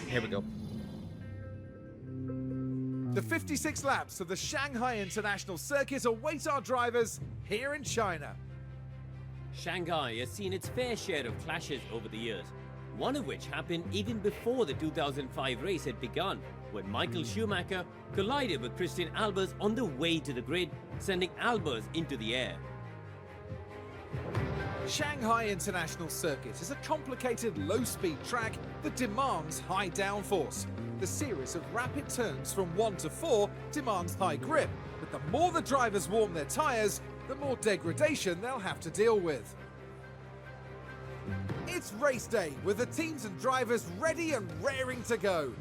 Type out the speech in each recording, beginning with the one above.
Here we go. The 56 laps of the Shanghai International Circuit await our drivers here in China. Shanghai has seen its fair share of clashes over the years, one of which happened even before the 2005 race had begun, when Michael Schumacher collided with Christian Albers on the way to the grid, sending Albers into the air. Shanghai International Circuit is a complicated low-speed track that demands high downforce. The series of rapid turns from 1 to 4 demands high grip, but the more the drivers warm their tyres, the more degradation they'll have to deal with. It's race day, with the teams and drivers ready and raring to go.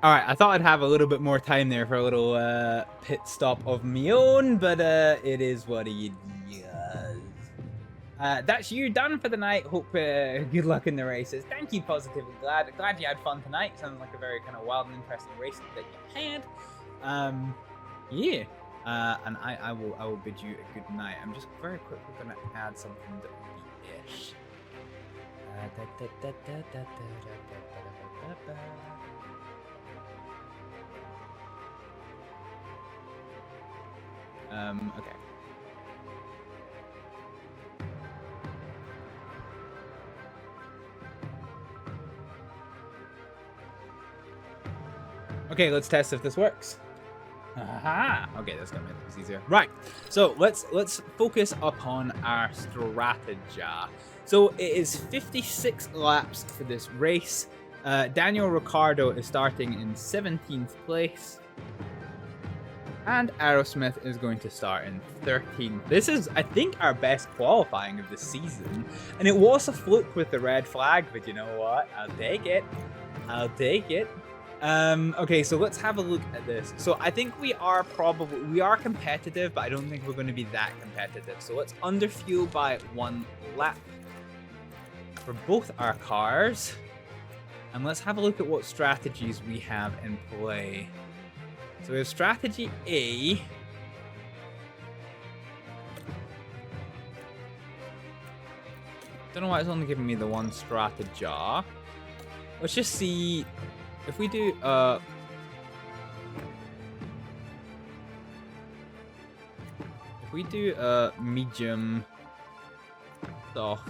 All right, I thought I'd have a little bit more time there for a little pit stop of my own, but it is what it is. That's you done for the night. Hope good luck in the races. Thank you, Positively Glad you had fun tonight. Sounds like a very kind of wild and interesting race that you had. Yeah. And I will bid you a good night. I'm just very quickly gonna add something that will be ish. Okay. Okay, let's test if this works. Aha! Okay, that's gonna make this easier. Right. So let's focus upon our strategy. So it is 56 laps for this race. Daniel Ricciardo is starting in 17th place. And Aerosmith is going to start in 13th. This is, I think, our best qualifying of the season. And it was a fluke with the red flag, but you know what? I'll take it. I'll take it. Okay, so let's have a look at this. So I think we are competitive, but I don't think we're going to be that competitive. So let's underfuel by 1 lap for both our cars. And let's have a look at what strategies we have in play. So we have strategy A. Don't know why it's only giving me the one strategy. Let's just see if we do medium soft.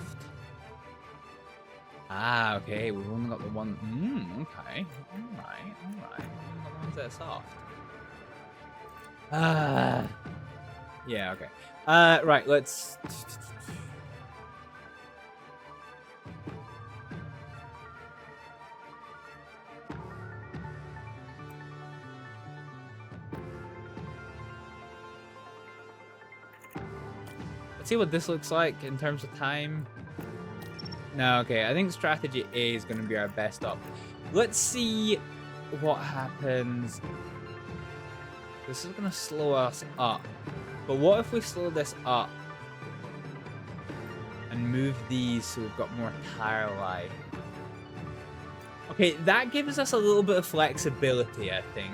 Ah, okay, we've only got the one. Okay. Alright. The ones that are soft. Yeah, okay. Right, let's... Let's see what this looks like in terms of time. No, okay, I think strategy A is going to be our best op. Let's see what happens. This is going to slow us up. But what if we slow this up and move these so we've got more tire life? Okay, that gives us a little bit of flexibility, I think.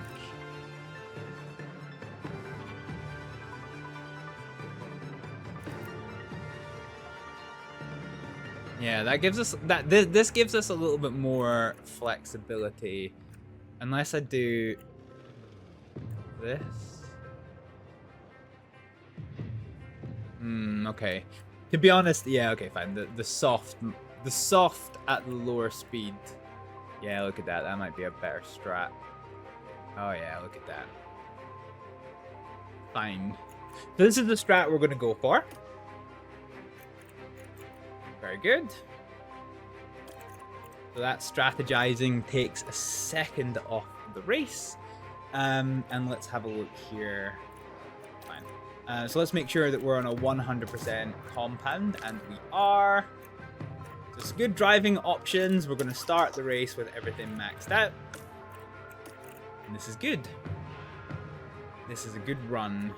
Yeah, that gives us this gives us a little bit more flexibility. Unless I do this. Okay. To be honest, yeah, okay, fine. The soft at the lower speed Yeah, look at that. That might be a better strat. Oh yeah, look at that. Fine. So this is the strat we're going to go for. Very good. So that strategizing takes a second off the race. And let's have a look here. Fine. So let's make sure that we're on a 100% compound, and we are. So it's good driving options. We're going to start the race with everything maxed out. And this is good. This is a good run.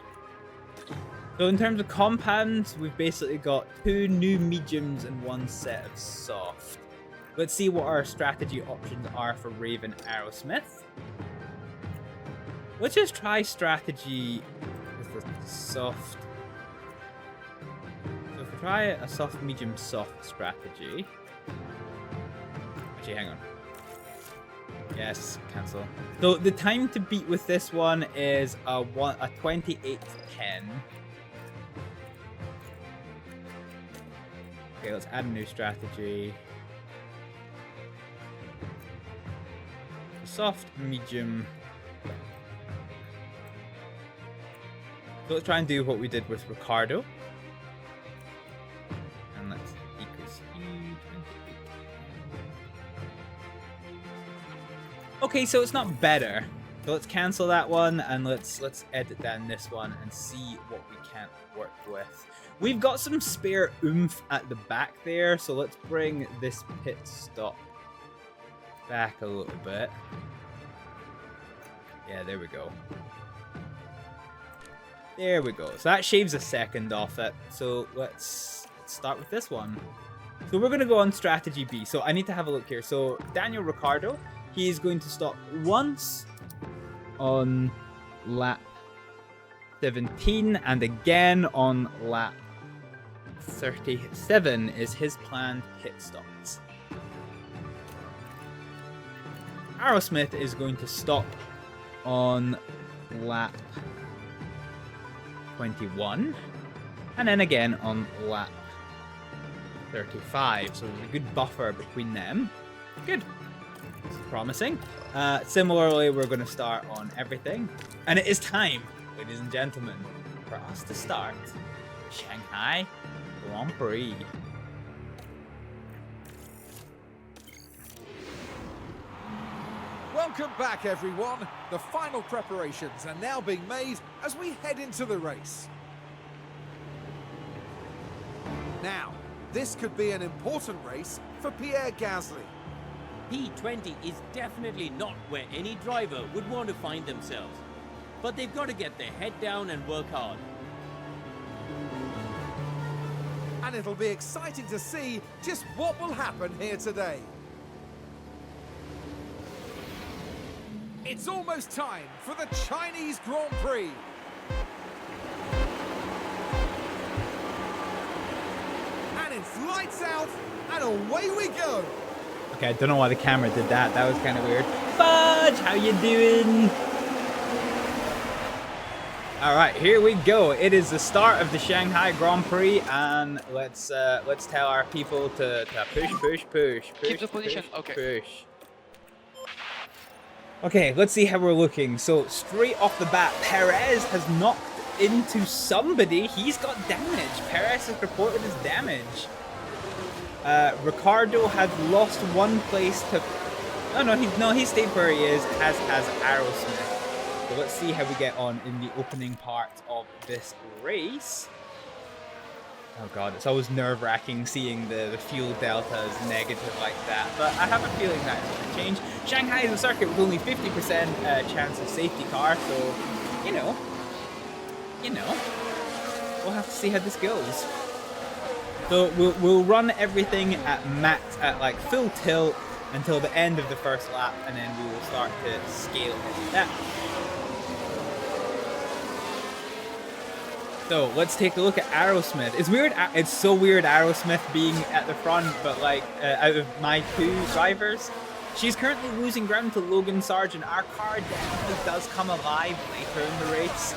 So in terms of compounds, we've basically got 2 new mediums and 1 set of soft. Let's see what our strategy options are for Raven Aerosmith. Let's just try strategy with the soft. So if we try a soft, medium, soft strategy. Actually, hang on. Yes, cancel. So the time to beat with this one is a 28 to 10. Okay, let's add a new strategy. Soft, medium. So let's try and do what we did with Ricardo. And let's decrease speed. Okay, so it's not better. So let's cancel that one and let's edit down this one and see what we can't work with. We've got some spare oomph at the back there, so let's bring this pit stop back a little bit. Yeah, there we go. There we go. So that shaves a second off it. So let's start with this one. So we're going to go on strategy B. So I need to have a look here. So Daniel Ricciardo, he is going to stop once on lap 17 and again on lap 37 is his planned pit stops. Aerosmith is going to stop on lap 21 and then again on lap 35, so there's a good buffer between them. Good. This is promising. Similarly, we're going to start on everything, and it is time, ladies and gentlemen, for us to start Shanghai Grand Prix. Welcome back, everyone. The final preparations are now being made as we head into the race. Now, this could be an important race for Pierre Gasly. P20 is definitely not where any driver would want to find themselves. But they've got to get their head down and work hard. And it'll be exciting to see just what will happen here today. It's almost time for the Chinese Grand Prix. And it's lights out, and away we go. Okay, I don't know why the camera did that. That was kind of weird. Fudge, how you doing? All right, here we go. It is the start of the Shanghai Grand Prix, and let's tell our people to push. Keep the position. Okay. Push. Okay, let's see how we're looking. So straight off the bat, Perez has knocked into somebody. He's got damage. Perez has reported his damage. Ricardo had lost one place to. He stayed where he is. As has Aerosmith. So let's see how we get on in the opening part of this race. Oh god, it's always nerve-wracking seeing the fuel deltas negative like that, but I have a feeling that it's going to change. Shanghai is a circuit with only 50% chance of safety car, so, you know, we'll have to see how this goes. So we'll run everything at max, at like full tilt until the end of the first lap, and then we will start to scale it down. So let's take a look at Aerosmith. It's weird. It's so weird Aerosmith being at the front, but like out of my 2 drivers, she's currently losing ground to Logan Sargent. Our car definitely does come alive later in the race.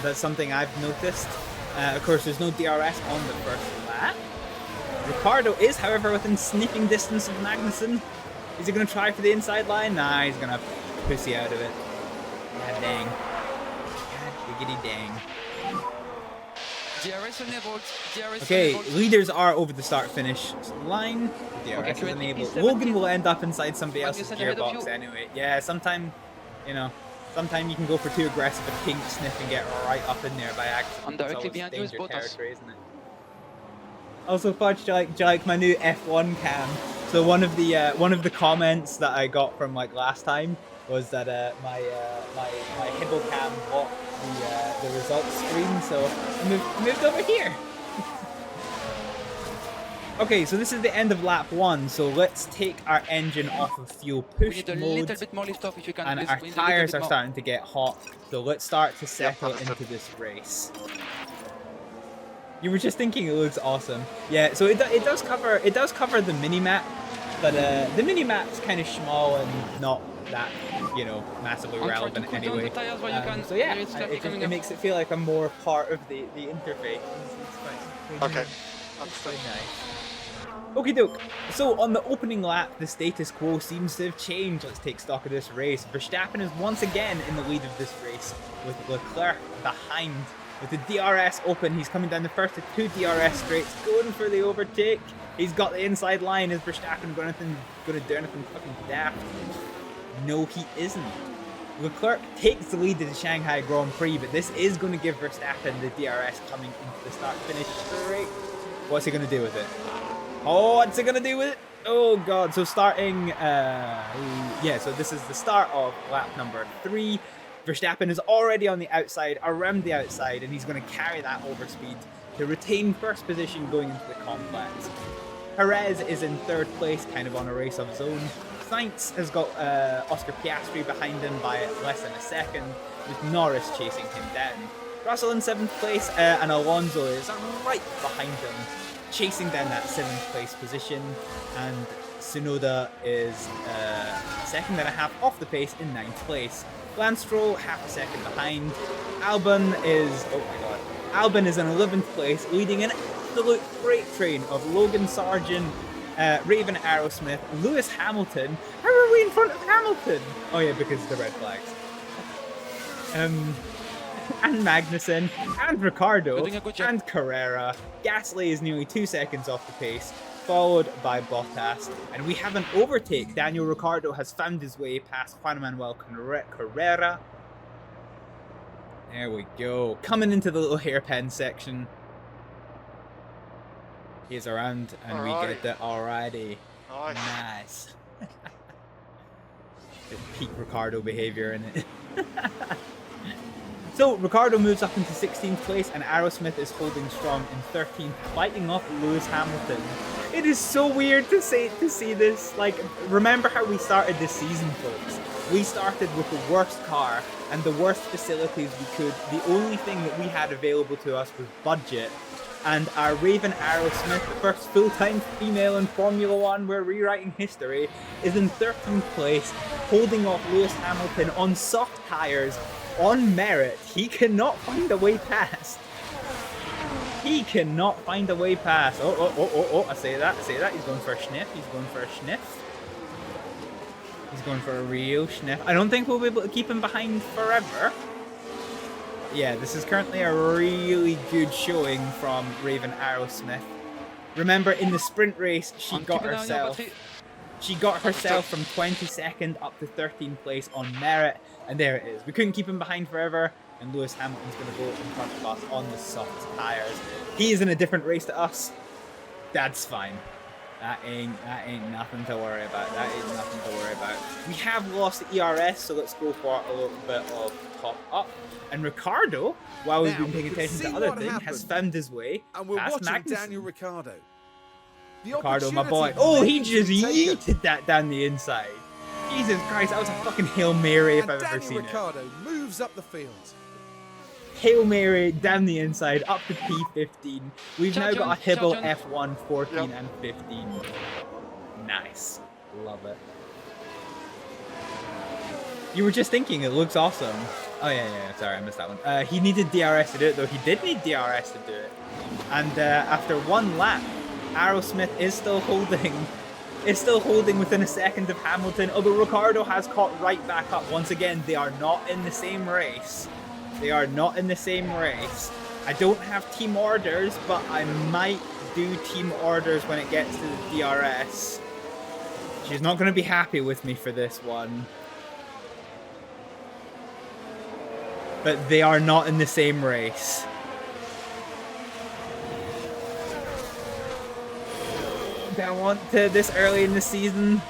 That's something I've noticed. Of course, there's no DRS on the first lap. Ricardo is, however, within sniffing distance of Magnussen. Is he going to try for the inside line? Nah, he's going to pussy out of it. God dang. God diggity dang. DRS enabled. DRS Okay, enabled. leaders are over the start-finish line. DRS Okay, is 20, enabled. 17. Logan will end up inside somebody else's Magnussen ahead of gearbox you. anyway. Yeah, sometime, you know, sometime you can go for too aggressive a pink sniff and get right up in there by accident. I'm directly It's always behind you is danger Bottas. territory, isn't it? Also, Fudge, do you like my new F1 cam? So one of the comments that I got from like last time was that my Hibble cam blocked the results screen, so I moved over here. Okay, so this is the end of lap 1, so let's take our engine off of fuel We push need a mode, little bit more lift off if you can. and please. our We need a little tyres bit are more. starting to get hot, so let's start to settle understood. into this race. You were just thinking it looks awesome. Yeah, so it does cover the mini map, but the mini map's kind of small and not that, you know, massively I'm trying to relevant cool down anyway. the tires while you can. So yeah, It's like coming it up. makes it feel like I'm more part of the interface. It's Okay. That's very nice. Okie doke. So on the opening lap, the status quo seems to have changed. Let's take stock of this race. Verstappen is once again in the lead of this race, with Leclerc behind. With the DRS open, he's coming down the first of 2 DRS straights, going for the overtake. He's got the inside line. Is Verstappen going to do anything fucking daft? No, he isn't. Leclerc takes the lead in the Shanghai Grand Prix, but this is going to give Verstappen the DRS coming into the start-finish straight. What's he going to do with it? Oh, what's he going to do with it? Oh god, so starting, yeah, so this is the start of lap number 3. Verstappen is already on the outside, around the outside, and he's going to carry that overspeed to retain first position going into the complex. Perez is in 3rd place, kind of on a race of his own. Sainz has got Oscar Piastri behind him by less than a second, with Norris chasing him down. Russell in 7th place, and Alonso is right behind him, chasing down that 7th place position, and Tsunoda is 2.5 seconds off the pace in 9th place. Lance Stroll, half a second behind. Albon is, oh my god, Albon is in 11th place, leading an absolute freight train of Logan Sargent, Raven Aerosmith, Lewis Hamilton. How are we in front of Hamilton? Oh yeah, because of the red flags. And Magnussen, and Ricciardo, and Carrera. Gasly is nearly 2 seconds off the pace, followed by Bottas. And we have an overtake. Daniel Ricciardo has found his way past Juan Manuel Carrera. There we go. Coming into the little hairpin section. He's around, and we get the alrighty. Nice. Nice. There's peak Ricciardo behavior in it. So Ricciardo moves up into 16th place, and Aerosmith is holding strong in 13th, fighting off Lewis Hamilton. It is so weird to see this. Like, remember how we started this season, folks? We started with the worst car and the worst facilities we could. The only thing that we had available to us was budget. And our Raven Aerosmith, the first full-time female in Formula 1, we're rewriting history, is in 13th place, holding off Lewis Hamilton on soft tyres, on merit. He cannot find a way past. He cannot find a way past. Oh, I say that. He's going for a sniff. He's going for a real sniff. I don't think we'll be able to keep him behind forever. Yeah, this is currently a really good showing from Raven Aerosmith. Remember, in the sprint race, she got herself from 22nd up to 13th place on merit, and there it is. We couldn't keep him behind forever, and Lewis Hamilton's going to go in front of us on the soft tyres. He is in a different race to us. That's fine. That ain't nothing to worry about. We have lost the ERS, so let's go for a little bit of top up. And Ricciardo, while we've been paying attention to other things, has found his way And we're past watching Magnussen. Daniel Ricciardo. The Ricciardo, my boy. opportunity Oh, he may just be taken. yeeted that down the inside. Jesus Christ, that was a fucking Hail Mary if And I've ever Daniel seen Ricciardo moves up the field. it. Hail Mary down the inside, up to P15. We've now got a Hibble F1 14 and 15. Nice. Love it. You were just thinking it looks awesome. Oh yeah, sorry, I missed that one. He needed DRS to do it, though. He did need DRS to do it. And after one lap, Aerosmith is still holding is still holding within a second of Hamilton, although Ricciardo has caught right back up. Once again, they are not in the same race. They are not in the same race. I don't have team orders, but I might do team orders when it gets to the DRS. She's not going to be happy with me for this one. But they are not in the same race. Don't want to this early in the season.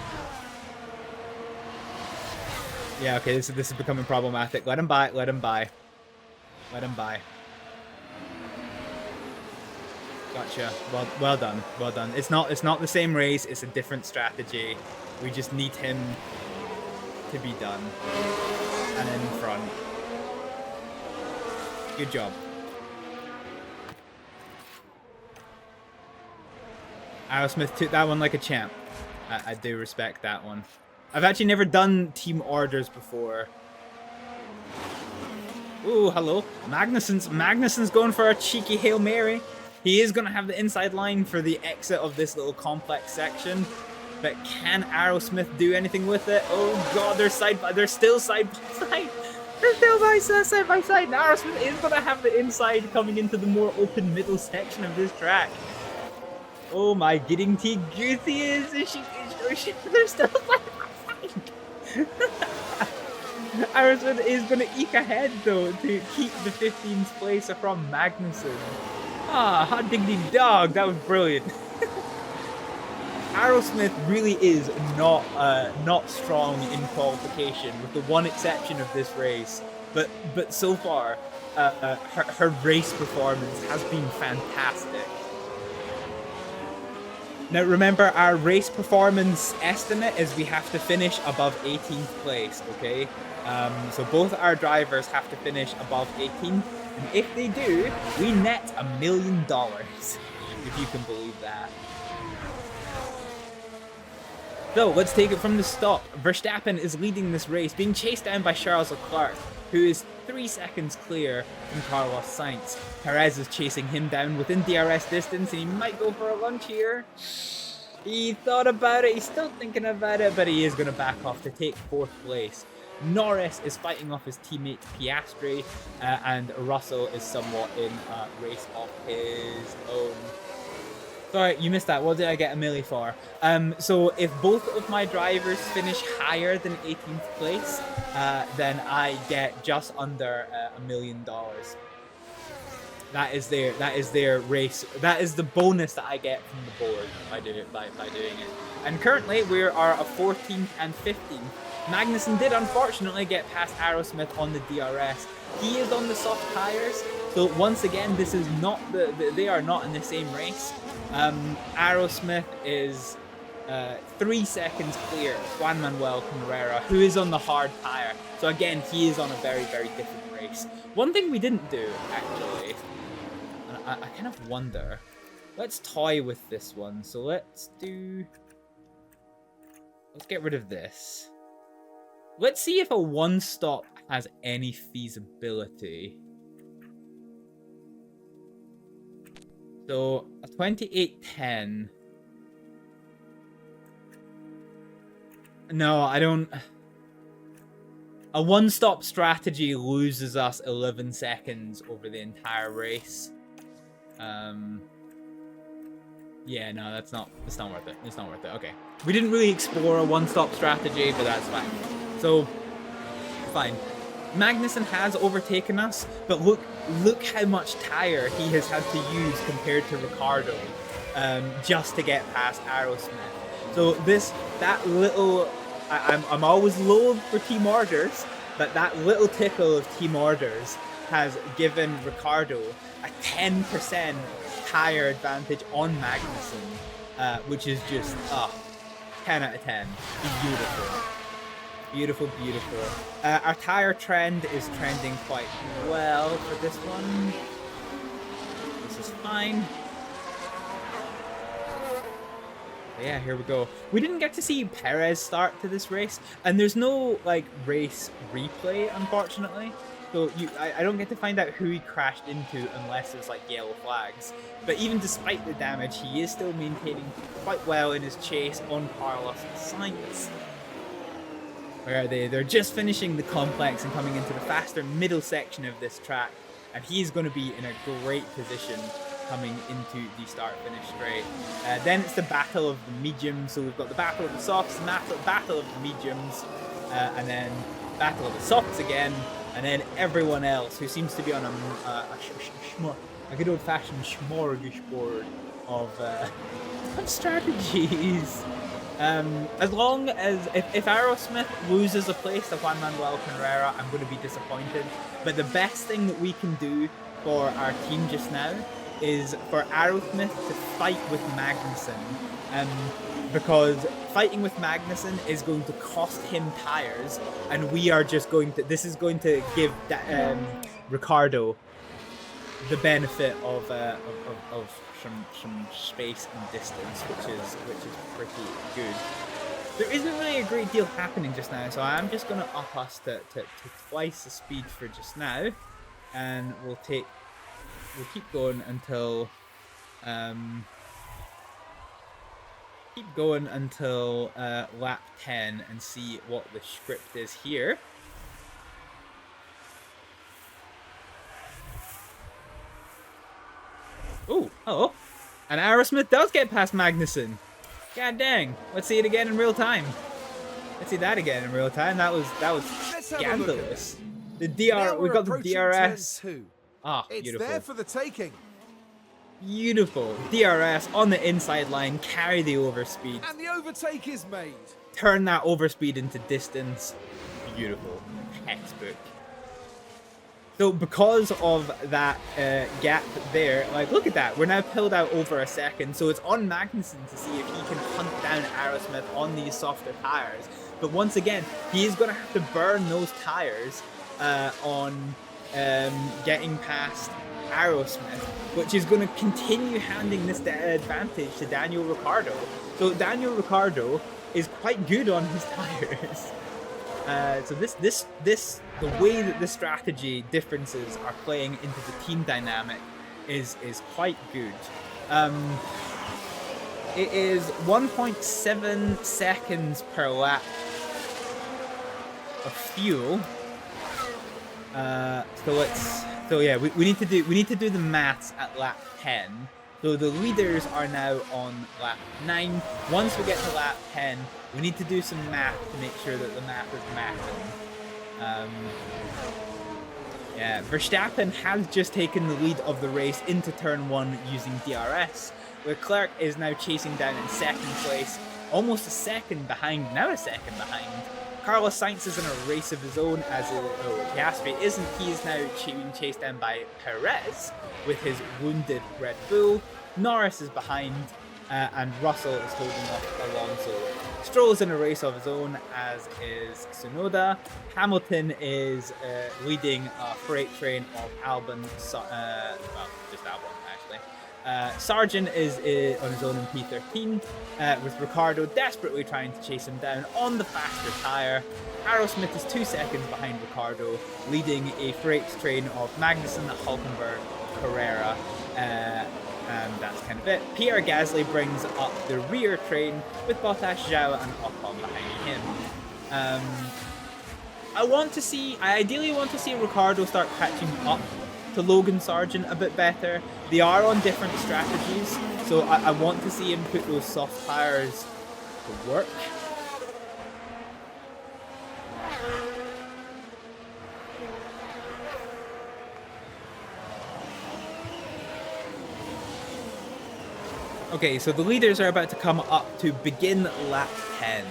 Yeah, okay, this is becoming problematic. Let him by, let him by. Let him by. Gotcha. Well done. Well done. It's not the same race, it's a different strategy. We just need him to be done. And in front. Good job. Aerosmith took that one like a champ. I do respect that one. I've actually never done team orders before. Ooh, hello. Magnussen's going for a cheeky Hail Mary. He is going to have the inside line for the exit of this little complex section. But can Aerosmith do anything with it? Oh god, they're still side by side. They're still side by side. And Aerosmith is going to have the inside coming into the more open middle section of this track. Oh my, getting T Goothy is she they're still side by side. Aerosmith is going to eke ahead though to keep the 15th place from Magnussen. Ah, hot diggity dog, that was brilliant. Aerosmith really is not strong in qualification, with the one exception of this race. But so far, her race performance has been fantastic. Now remember, our race performance estimate is we have to finish above 18th place, okay? So both our drivers have to finish above 18th, and if they do, we net $1 million, if you can believe that. So let's take it from the stop. Verstappen is leading this race, being chased down by Charles Leclerc, who is 3 seconds clear from Carlos Sainz. Perez is chasing him down within DRS distance, and he might go for a lunge here. He thought about it, he's still thinking about it, but he is going to back off to take 4th place. Norris is fighting off his teammate Piastri, and Russell is somewhat in a race of his own. Sorry, you missed that. What did I get a milli for? So if both of my drivers finish higher than 18th place, then I get just under $1 million. That is their race. That is the bonus that I get from the board by doing it. And currently we are a 14th and 15th. Magnussen did unfortunately get past Aerosmith on the DRS. He is on the soft tires, so once again, this is not they are not in the same race. Aerosmith is 3 seconds clear of Juan Manuel Carrera, who is on the hard tire. So again, he is on a very, very different race. One thing we didn't do, actually, and I kind of wonder, let's toy with this one. So let's get rid of this. Let's see if a one-stop has any feasibility. So, a 28.10. No, I don't... A one-stop strategy loses us 11 seconds over the entire race. Yeah, no, it's not worth it. It's not worth it. Okay. We didn't really explore a one-stop strategy, but that's fine. So, fine. Magnussen has overtaken us, but look how much tire he has had to use compared to Ricciardo, just to get past Aerosmith. So that little, I'm always loath for team orders, but that little tickle of team orders has given Ricciardo a 10% tire advantage on Magnussen, which is just 10 out of 10. Beautiful. Beautiful, beautiful. Our tire trend is trending quite well for this one. This is fine. But yeah, here we go. We didn't get to see Perez start to this race, and there's no like race replay, unfortunately. So I don't get to find out who he crashed into unless there's like yellow flags. But even despite the damage, he is still maintaining quite well in his chase on Carlos Sainz. Where they're just finishing the complex and coming into the faster middle section of this track. And he's going to be in a great position coming into the start-finish straight. Then it's the battle of the mediums. So we've got the battle of the softs, battle of the mediums, and then battle of the softs again, and then everyone else who seems to be on a good old-fashioned smorgasbord of strategies. As long as if Aerosmith loses a place to Juan Manuel Carrera, I'm going to be disappointed. But the best thing that we can do for our team just now is for Aerosmith to fight with Magnussen, because fighting with Magnussen is going to cost him tires, and we are just going to. This is going to give Ricardo the benefit of some space and distance, which is pretty good. There isn't really a great deal happening just now, so I'm just going to up us to twice the speed for just now, and we'll keep going until lap 10 and see what the script is here. Oh, hello. And Aerosmith does get past Magnussen. God dang. Let's see it again in real time. Let's see that again in real time. That was scandalous. The we've got the DRS. Ah, it's beautiful. There for the taking. Beautiful. DRS on the inside line, carry the overspeed. And the overtake is made. Turn that overspeed into distance. Beautiful. Textbook. So because of that gap there, like look at that, we're now pulled out over a second, so it's on Magnussen to see if he can hunt down Aerosmith on these softer tires. But once again, he is going to have to burn those tires on getting past Aerosmith, which is going to continue handing this advantage to Daniel Ricciardo. So Daniel Ricciardo is quite good on his tires. So the way that the strategy differences are playing into the team dynamic is quite good. It is 1.7 seconds per lap of fuel. So yeah, we need to do the maths at lap 10. So the leaders are now on lap 9. Once we get to lap 10, we need to do some math to make sure that the math is mathing. Yeah, Verstappen has just taken the lead of the race into turn 1 using DRS. Leclerc is now chasing down in second place, almost a second behind, now a second behind. Carlos Sainz is in a race of his own, as Gasly isn't. He is now being chased down by Perez with his wounded Red Bull. Norris is behind, and Russell is holding off Alonso. Stroll is in a race of his own, as is Tsunoda. Hamilton is leading a freight train of Albon, just Albon actually. Sargent is on his own in P13, with Ricciardo desperately trying to chase him down on the faster tyre. Aerosmith is 2 seconds behind Ricciardo, leading a freight train of Magnussen, Hulkenberg, Carrera, and that's kind of it. Pierre Gasly brings up the rear train with Bottas, Zhou, and Ocon behind him. I ideally want to see Ricciardo start catching up to Logan Sargent a bit better. They are on different strategies, so I want to see him put those soft tires to work. Okay, so the leaders are about to come up to begin lap 10.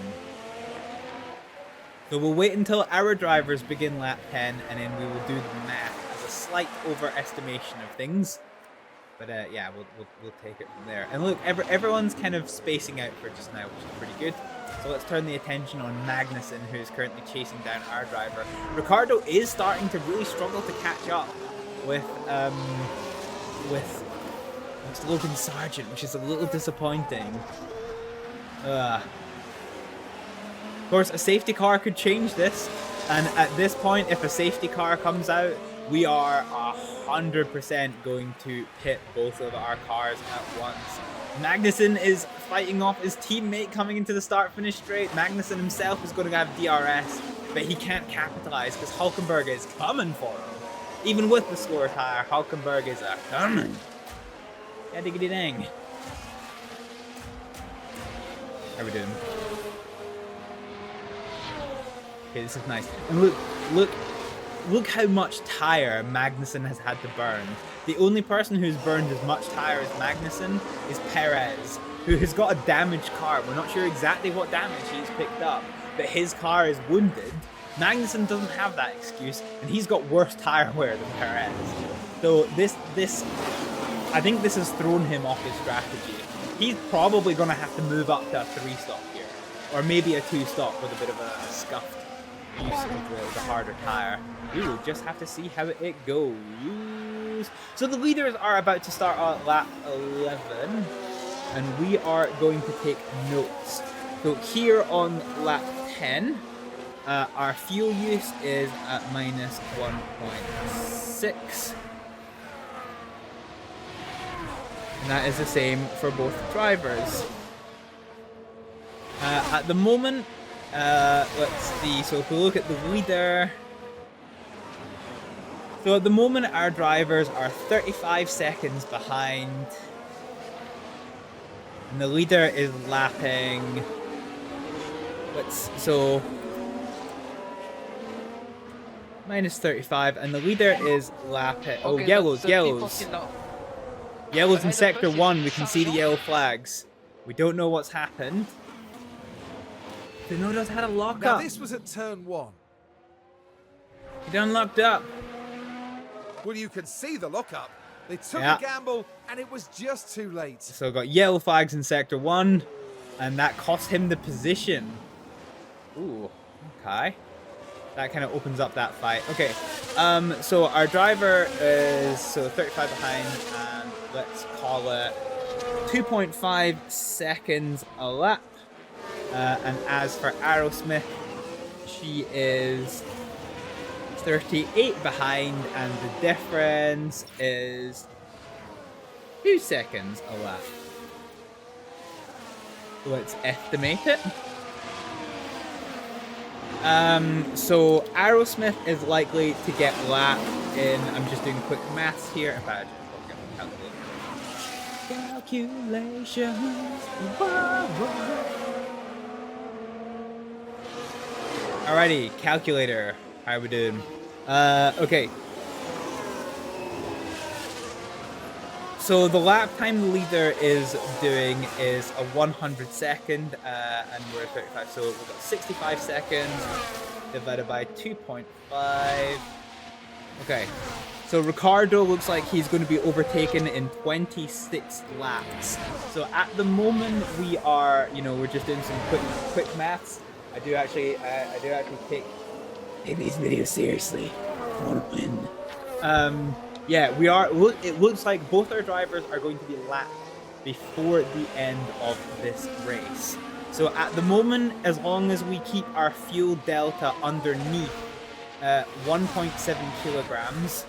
So we'll wait until our drivers begin lap 10, and then we will do the math as a slight overestimation of things. But yeah, we'll take it from there. And look, everyone's kind of spacing out for just now, which is pretty good. So let's turn the attention on Magnussen, who is currently chasing down our driver. Ricciardo is starting to really struggle to catch up with Logan Sargent, which is a little disappointing. Of course, a safety car could change this. And at this point, if a safety car comes out, we are 100% going to pit both of our cars at once. Magnussen is fighting off his teammate coming into the start-finish straight. Magnussen himself is going to have DRS, but he can't capitalize because Hulkenberg is coming for him. Even with the slower tire, Hulkenberg is coming. Yeah, diggity dang. How are we doing? Okay, this is nice. And look how much tire Magnussen has had to burn. The only person who's burned as much tire as Magnussen is Perez, who has got a damaged car. We're not sure exactly what damage he's picked up, but his car is wounded. Magnussen doesn't have that excuse, and he's got worse tire wear than Perez. So I think this has thrown him off his strategy. He's probably going to have to move up to a 3-stop here, or maybe a 2-stop with a bit of a scuffed use of the harder tire. We will just have to see how it goes. So the leaders are about to start on lap 11, and we are going to take notes. So here on lap 10, our fuel use is at minus 1.6. And that is the same for both drivers. At the moment, let's see, so if we look at the leader, so at the moment our drivers are 35 seconds behind, and the leader is lapping, so minus 35, and the leader is lapping, oh, Okay, yellows in Ahead sector of us 1, is we can see the yellow flags. We don't know what's happened. Tsunoda's had a Now lockup. this was at turn 1. He done locked up. Well, you could see the lockup. They took Yeah. a gamble, and it was just too late. So got yellow flags in sector 1, and that cost him the position. Ooh, okay. That kind of opens up that fight. Okay, so our driver is 35 behind, and let's call it 2.5 seconds a lap. And as for Aerosmith, she is 38 behind, and the difference is 2 seconds a lap. Let's estimate it. So Aerosmith is likely to get lapped in, I'm just doing quick maths here. In fact, I just calculations. Alrighty, calculator. How are we doing? Okay. So the lap time the leader is doing is a 100-second, and we're at 35, so we've got 65 seconds divided by 2.5. Okay, so Ricardo looks like he's going to be overtaken in 26 laps. So at the moment we are, we're just doing some quick maths. I do actually take these videos seriously. I want to win. Yeah, we are. It looks like both our drivers are going to be lapped before the end of this race. So at the moment, as long as we keep our fuel delta underneath 1.7 kilograms,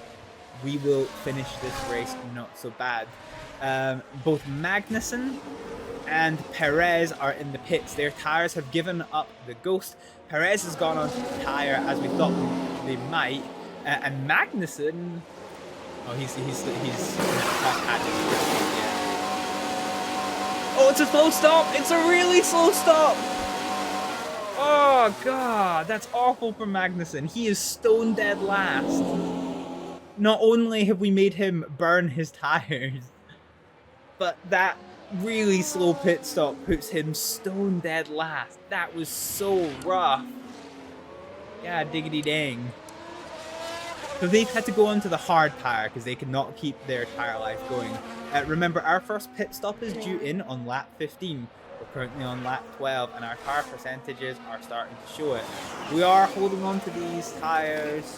we will finish this race not so bad. Both Magnussen and Perez are in the pits. Their tires have given up the ghost. Perez has gone onto the tire as we thought they might, and Magnussen. Oh, he's had it. Oh, it's a slow stop! It's a really slow stop! Oh god, that's awful for Magnussen. He is stone dead last. Not only have we made him burn his tires, but that really slow pit stop puts him stone dead last. That was so rough. Yeah, diggity dang. So they've had to go onto the hard tire because they cannot keep their tire life going. Remember, our first pit stop is due in on lap 15. We're currently on lap 12, and our tire percentages are starting to show it. We are holding on to these tires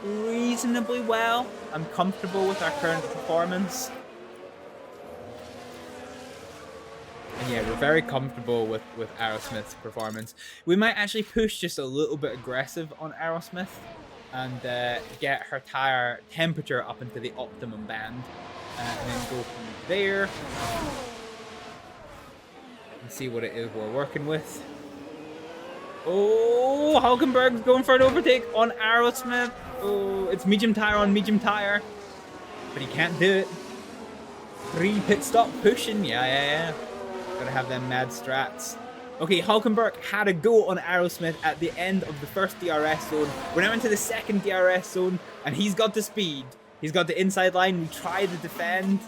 reasonably well. I'm comfortable with our current performance. And yeah, we're very comfortable with Aerosmith's performance. We might actually push just a little bit aggressive on Aerosmith and get her tire temperature up into the optimum band. And then go from there and see what it is we're working with. Oh, Hulkenberg's going for an overtake on Aerosmith. Oh, it's medium tire on medium tire. But he can't do it. 3 pit stop pushing. Yeah. Gotta have them mad strats. Okay, Hulkenberg had a go on Aerosmith at the end of the first DRS zone. We're now into the second DRS zone, and he's got the speed. He's got the inside line. We try to defend.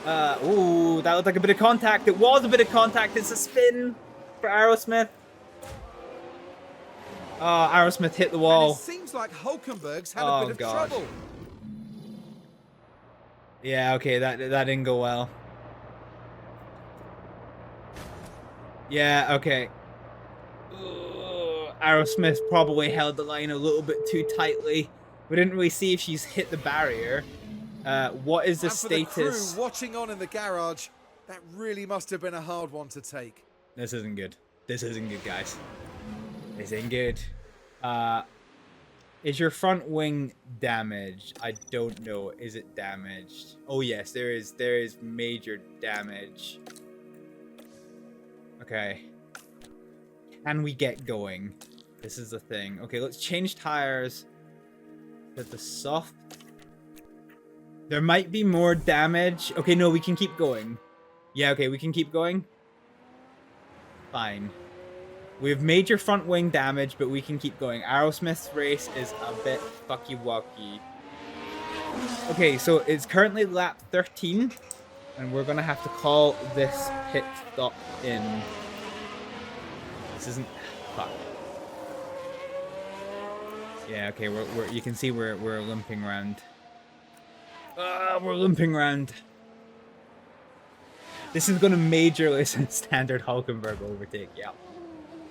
Oh, that looked like a bit of contact. It was a bit of contact. It's a spin for Aerosmith. Oh, Aerosmith hit the wall. And it seems like Hulkenberg's had a bit of trouble. Yeah, okay, that didn't go well. Yeah, okay. Aerosmith probably held the line a little bit too tightly. We didn't really see if she's hit the barrier. What is the status? For the crew watching on in the garage, that really must have been a hard one to take. This isn't good. This isn't good, guys. This ain't good. Is your front wing damaged? I don't know. Is it damaged? Oh yes, there is major damage. Okay. Can we get going? This is the thing. Okay, let's change tires to the soft. There might be more damage. Okay, no, we can keep going. Yeah, okay, we can keep going. Fine. We have major front wing damage, but we can keep going. Aerosmith's race is a bit fucky-wucky. Okay, so it's currently lap 13, and we're gonna have to call this pit stop in. This isn't. Fuck. Yeah, okay, we're you can see we're limping around. We're limping around. This is gonna majorly standard Hulkenberg overtake, yeah.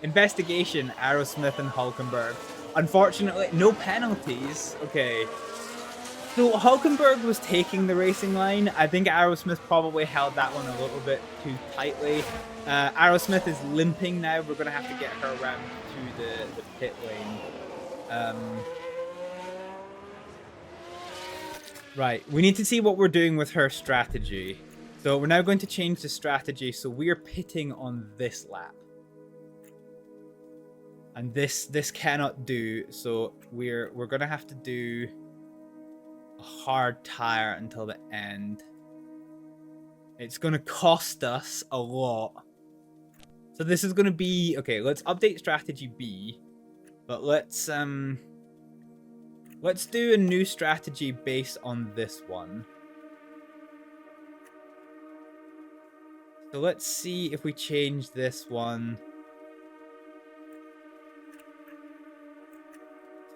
Investigation, Aerosmith and Hulkenberg. Unfortunately, no penalties. Okay. So Hulkenberg was taking the racing line. I think Aerosmith probably held that one a little bit too tightly. Aerosmith is limping now. We're going to have to get her around to the pit lane. Right, we need to see what we're doing with her strategy. So we're now going to change the strategy. So we are pitting on this lap. And this cannot do, so we're gonna have to do a hard tire until the end. It's gonna cost us a lot. So this is gonna be okay, let's update strategy B. But let's do a new strategy based on this one. So let's see if we change this one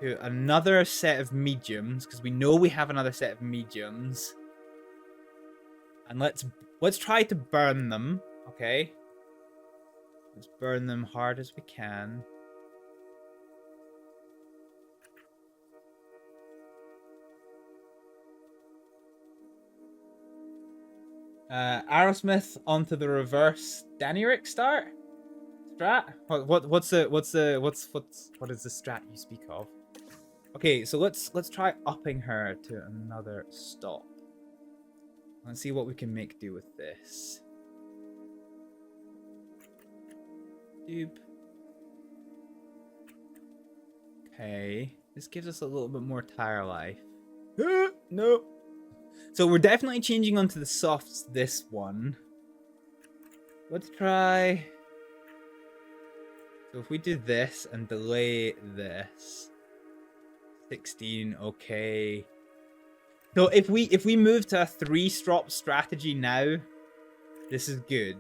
to another set of mediums, because we know we have another set of mediums. And let's try to burn them, okay? Let's burn them hard as we can. Aerosmith onto the reverse Danirik strat? What is the strat you speak of? Okay, so let's try upping her to another stop. Let's see what we can make do with this. Doop. Okay, this gives us a little bit more tire life. No. So we're definitely changing onto the softs this one. Let's try. So if we do this and delay this. 16, okay. So if we move to a 3-stop strategy now, this is good.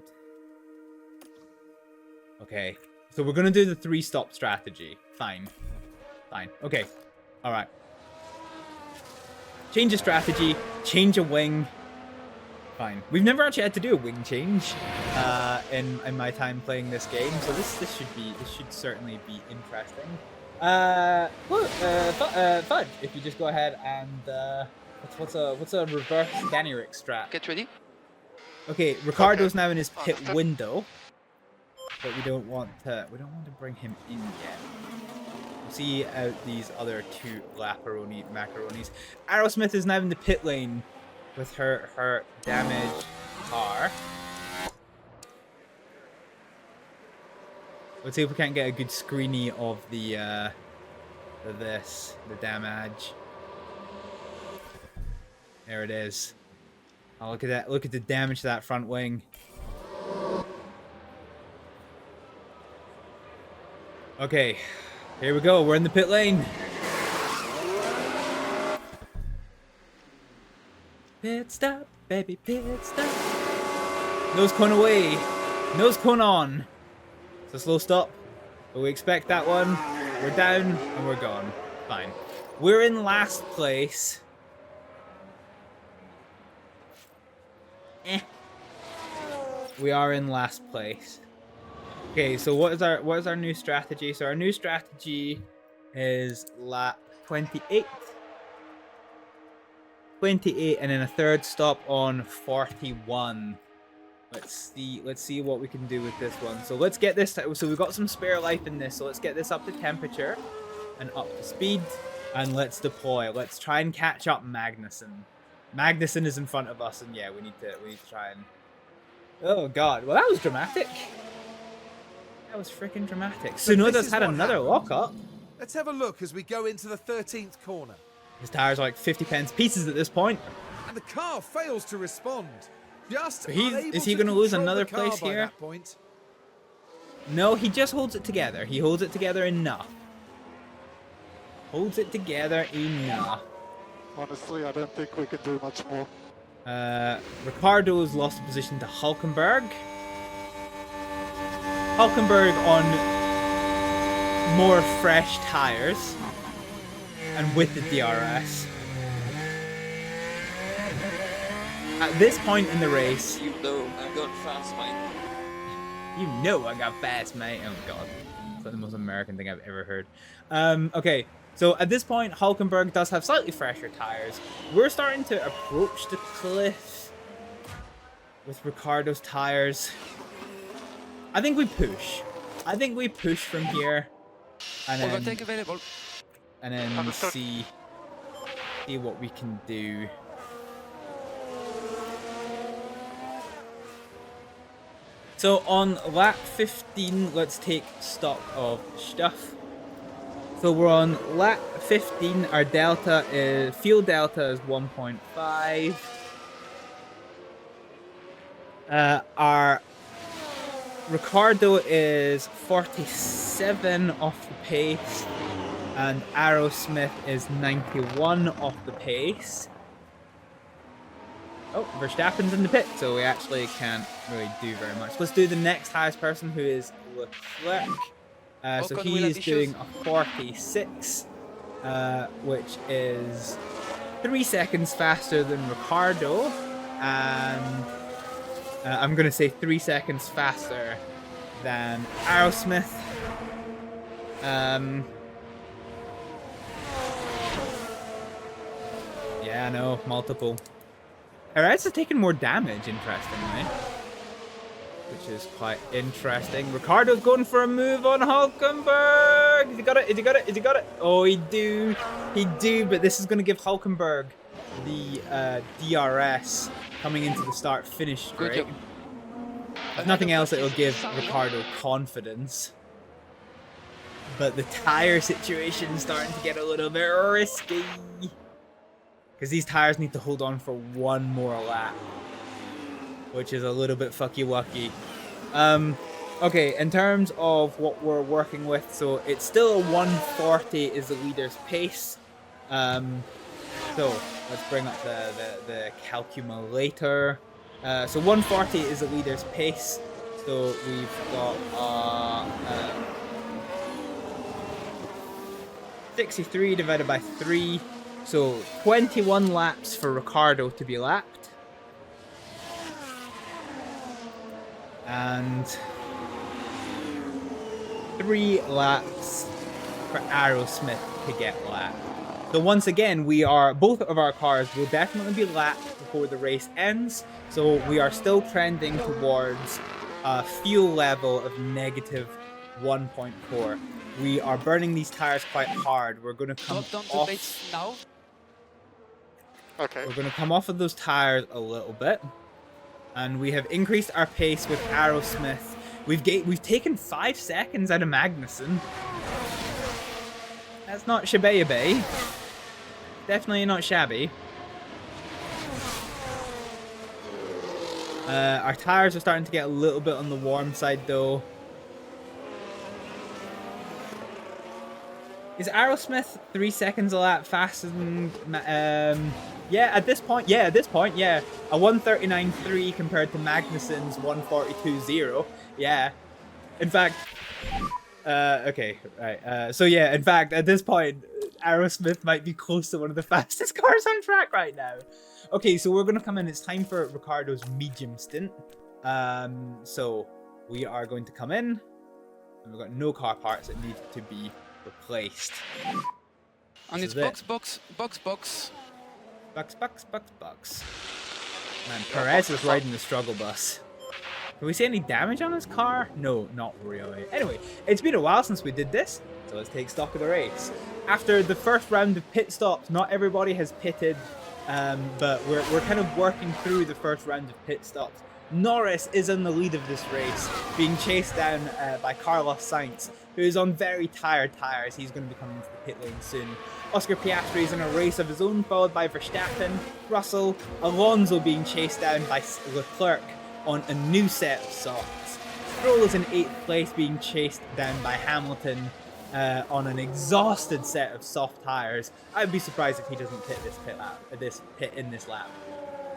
Okay. So we're gonna do the 3-stop strategy. Fine. Fine. Okay. Alright. Change a strategy, change a wing. Fine. We've never actually had to do a wing change in my time playing this game, so this should certainly be interesting. Fudge, if you just go ahead and what's a reverse Danirik strat? Get ready. Okay, Ricardo's now in his pit window, but we don't want to bring him in yet. We'll see out these other two macaronis. Aerosmith is now in the pit lane with her damaged car. Let's see if we can't get a good screeny of the damage. There it is. Oh, look at that! Look at the damage to that front wing. Okay, here we go. We're in the pit lane. Pit stop, baby, pit stop. Nose cone away. Nose cone on. It's a slow stop, but we expect that one. We're down and we're gone. Fine. We're in last place. We are in last place. Okay, so what is our new strategy? So our new strategy is lap 28. 28 and then a third stop on 41. Let's see what we can do with this one. So let's get this, so we've got some spare life in this, so let's get this up to temperature and up to speed and let's deploy. Let's try and catch up Magnussen. Magnussen is in front of us and yeah, we need to try and... Oh god, well that was dramatic. That was freaking dramatic. Tsunoda's had another lockup. Let's have a look as we go into the 13th corner. His tires are like 50 pence pieces at this point. And the car fails to respond. Just is he going to lose another place here? No, he just holds it together. He holds it together enough. Holds it together enough. Honestly, I don't think we can do much more. Ricardo's lost the position to Hulkenberg. Hulkenberg on more fresh tires and with the DRS. At this point in the race, You know, I'm going fast, mate. you know I got fast, mate. Oh god, that's the most American thing I've ever heard. Okay, so at this point, Hulkenberg does have slightly fresher tires. We're starting to approach the cliff with Ricardo's tires. I think we push. I think we push from here, and Overtake available. then see what we can do. So on lap 15, let's take stock of stuff. So we're on lap 15. Our delta is fuel delta is 1.5. Our Ricardo is 47 off the pace, and Aerosmith is 91 off the pace. Oh, Verstappen's in the pit, so we actually can't really do very much. Let's do the next highest person, who is Leclerc. So he is doing a 46, which is 3 seconds faster than Ricardo, and I'm going to say 3 seconds faster than Aerosmith. Yeah, no, multiple. Perez is taking more damage, interestingly, which is quite interesting. Ricardo's going for a move on Hulkenberg. Has he got it? Has he got it? Has he got it? Oh, he do, but this is going to give Hulkenberg the DRS coming into the start-finish straight. If nothing else, it'll give Ricardo confidence. But the tire situation is starting to get a little bit risky. Because these tires need to hold on for one more lap, which is a little bit fucky-wucky. Okay, in terms of what we're working with, so it's still a 140 is the leader's pace. So let's bring up the calculator. So 140 is the leader's pace. So we've got 63 divided by 3. So 21 laps for Ricardo to be lapped. And 3 laps for Aerosmith to get lapped. So once again, both of our cars will definitely be lapped before the race ends. So we are still trending towards a fuel level of negative 1.4. We are burning these tires quite hard. We're going to come Drop down to off. base now. Okay. We're going to come off of those tires a little bit. And we have increased our pace with Aerosmith. We've taken 5 seconds out of Magnussen. That's not shabby. Definitely not shabby. Our tires are starting to get a little bit on the warm side though. Is Aerosmith 3 seconds a lap faster than... yeah, at this point, yeah. A 139.3 compared to Magnussen's 142.0. Yeah. In fact... okay, right. So yeah, in fact, at this point, Aerosmith might be close to one of the fastest cars on track right now. Okay, so we're going to come in. It's time for Ricardo's medium stint. So we are going to come in. And we've got no car parts that need to be replaced. And it's box. Bucks. Man, Perez is riding the struggle bus. Can we see any damage on his car? No, not really. Anyway, it's been a while since we did this, so let's take stock of the race. After the first round of pit stops, not everybody has pitted, but we're kind of working through the first round of pit stops. Norris is in the lead of this race, being chased down by Carlos Sainz, who is on very tired tires. He's going to be coming into the pit lane soon. Oscar Piastri is in a race of his own, followed by Verstappen, Russell, Alonso being chased down by Leclerc on a new set of softs. Stroll is in 8th place, being chased down by Hamilton on an exhausted set of soft tires. I'd be surprised if he doesn't hit this pit in this lap.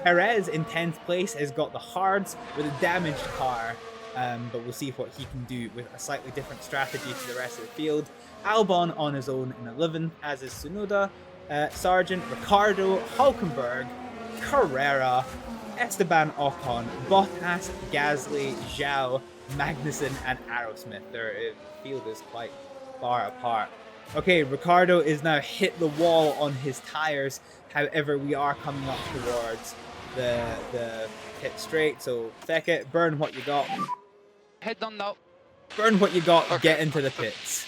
Perez in 10th place has got the hards with a damaged car, but we'll see what he can do with a slightly different strategy to the rest of the field. Albon on his own in 11th, as is Tsunoda, Sargent, Ricciardo, Hülkenberg, Carrera, Esteban Ocon, Bottas, Gasly, Zhou, Magnussen, and Aerosmith. Their field is quite far apart. Okay, Ricciardo is now hit the wall on his tires. However, we are coming up towards the pit straight, so feck it, burn what you got. Head down now. Burn what you got, okay. Get into the pits.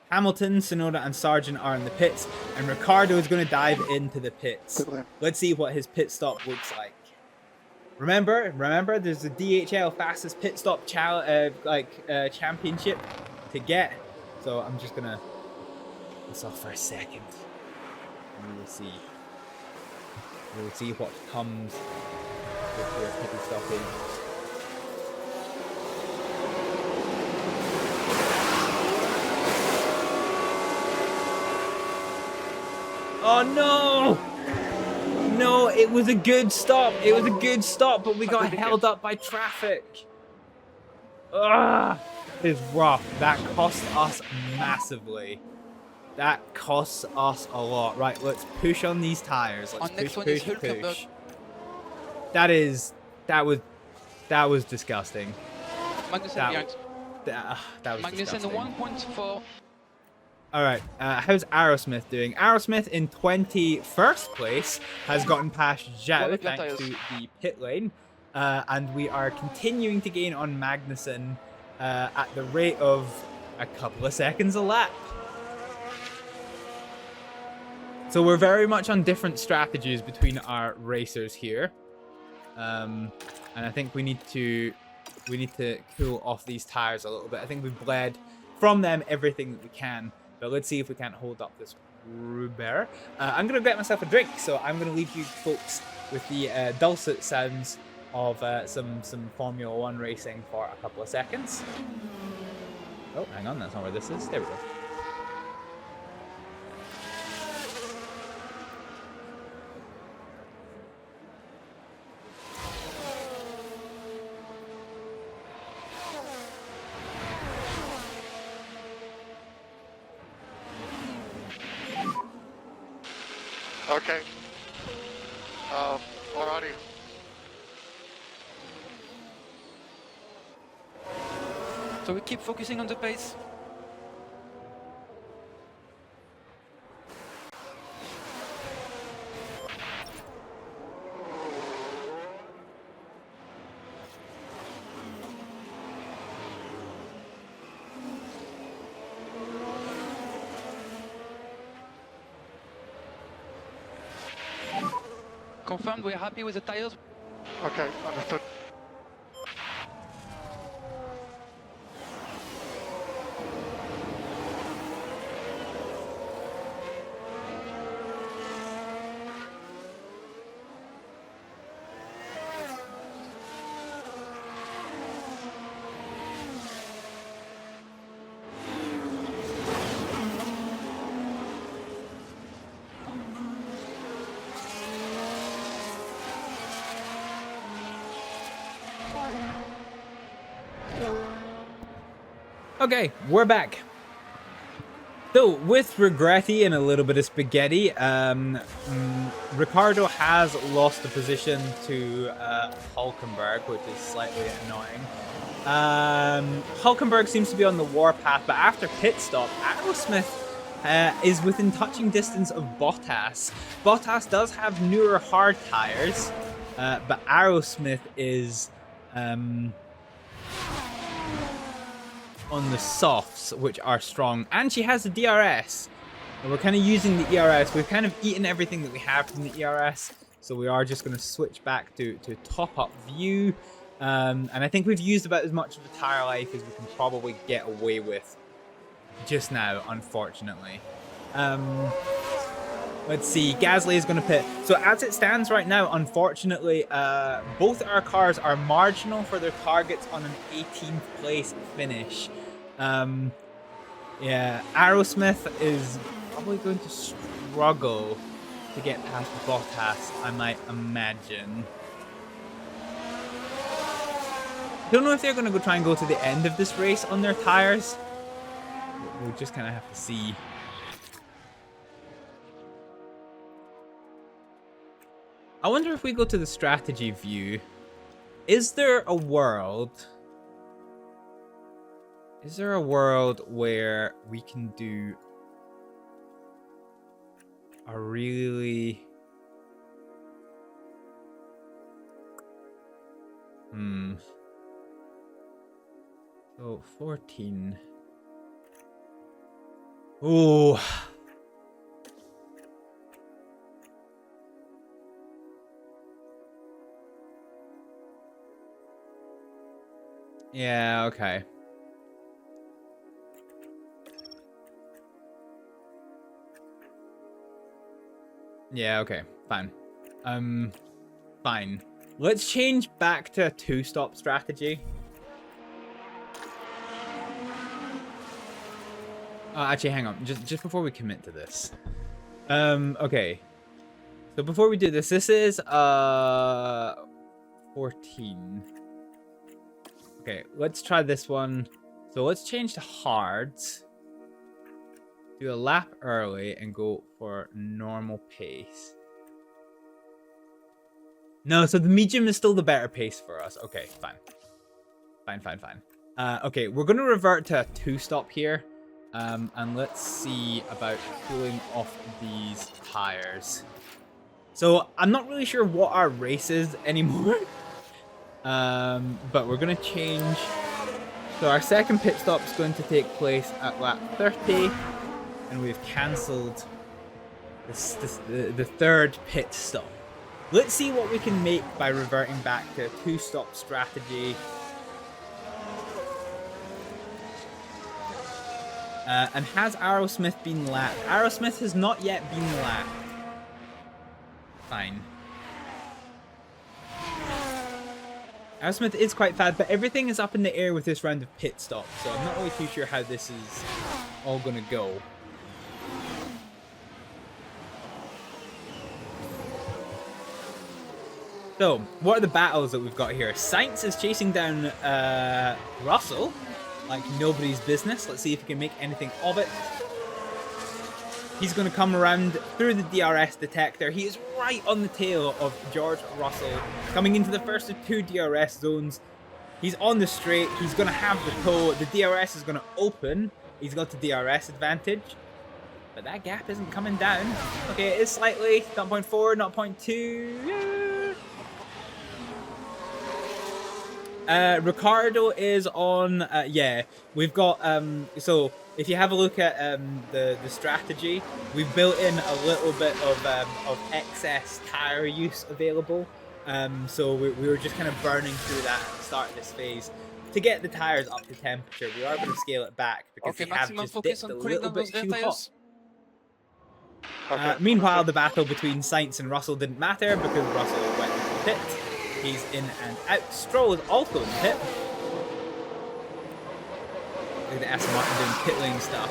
Hamilton, Tsunoda, and Sargent are in the pits, and Ricciardo is going to dive into the pits. Let's see what his pit stop looks like. Remember, there's the DHL fastest pit stop championship to get. So I'm just gonna put this off for a second, and we will see. We will see what comes with your pit stopping. Oh no! No, it was a good stop. It was a good stop, but we got held up by traffic. Ugh! It's rough. That cost us massively. That costs us a lot. Right, let's push on these tires. Let's push. That was disgusting. Magnussen that was disgusting. 1.4. Alright, how's Aerosmith doing? Aerosmith in 21st place has gotten past Zhou thanks to the pit lane. And we are continuing to gain on Magnussen at the rate of a couple of seconds a lap. So we're very much on different strategies between our racers here. And I think we need to cool off these tires a little bit. I think we've bled from them everything that we can. But let's see if we can't hold up this rubber. I'm going to get myself a drink, so I'm going to leave you folks with the dulcet sounds of some Formula 1 racing for a couple of seconds. Oh, hang on, that's not where this is. There we go. Okay. Alrighty. So we keep focusing on the pace. Confirmed, we're happy with the tires. Okay, understood. Okay, we're back. So, with Regretti and a little bit of spaghetti, Ricardo has lost the position to Hulkenberg, which is slightly annoying. Hulkenberg seems to be on the warpath, but after pit stop, Aerosmith is within touching distance of Bottas. Bottas does have newer hard tires, but Aerosmith is on the softs, which are strong, and she has the DRS. And we're kind of using the ERS. We've kind of eaten everything that we have from the ERS, so we are just going to switch back to top-up view. And I think we've used about as much of the tire life as we can probably get away with just now, unfortunately. Let's see, Gasly is going to pit. So as it stands right now, unfortunately, both our cars are marginal for their targets on an 18th place finish. Yeah, Aerosmith is probably going to struggle to get past Bottas, I might imagine. Don't know if they're going to try and go to the end of this race on their tires. We'll just kind of have to see. I wonder if we go to the strategy view, is there a world where we can do a really so 14. Oh, yeah, okay. Yeah, okay, fine. Fine. Let's change back to a two-stop strategy. Actually, hang on. Just before we commit to this. Okay. So before we do this, this is 14. Okay, let's try this one. So let's change to hards. Do a lap early and go for normal pace. No, so the medium is still the better pace for us. Okay, fine. Fine. Okay, we're going to revert to a two-stop here. And let's see about cooling off these tires. So I'm not really sure what our race is anymore. But we're going to change. So our second pit stop is going to take place at lap 30. And we've cancelled the third pit stop. Let's see what we can make by reverting back to a two-stop strategy. And has Aerosmith been lapped? Aerosmith has not yet been lapped. Fine. Aerosmith is quite fast, but everything is up in the air with this round of pit stops, so I'm not really too sure how this is all gonna go. So, what are the battles that we've got here? Sainz is chasing down Russell like nobody's business. Let's see if he can make anything of it. He's going to come around through the DRS detector. He is right on the tail of George Russell, coming into the first of two DRS zones. He's on the straight. He's going to have the toe. The DRS is going to open. He's got the DRS advantage. But that gap isn't coming down. Okay, it is slightly. 0.4, 0.2. Ricardo is on, yeah, we've got, so if you have a look at the strategy, we've built in a little bit of excess tire use available. So we were just kind of burning through that at the start of this phase. To get the tires up to temperature, we are going to scale it back because Okay, they have maximum just focus dipped on a cooling little down bit those rear too hot. tires. Okay, Meanwhile, the understood. battle between Sainz and Russell didn't matter because Russell went into the pit. He's in and out. Stroll is also in the pit. Look at the Aston Martin doing pit lane stuff.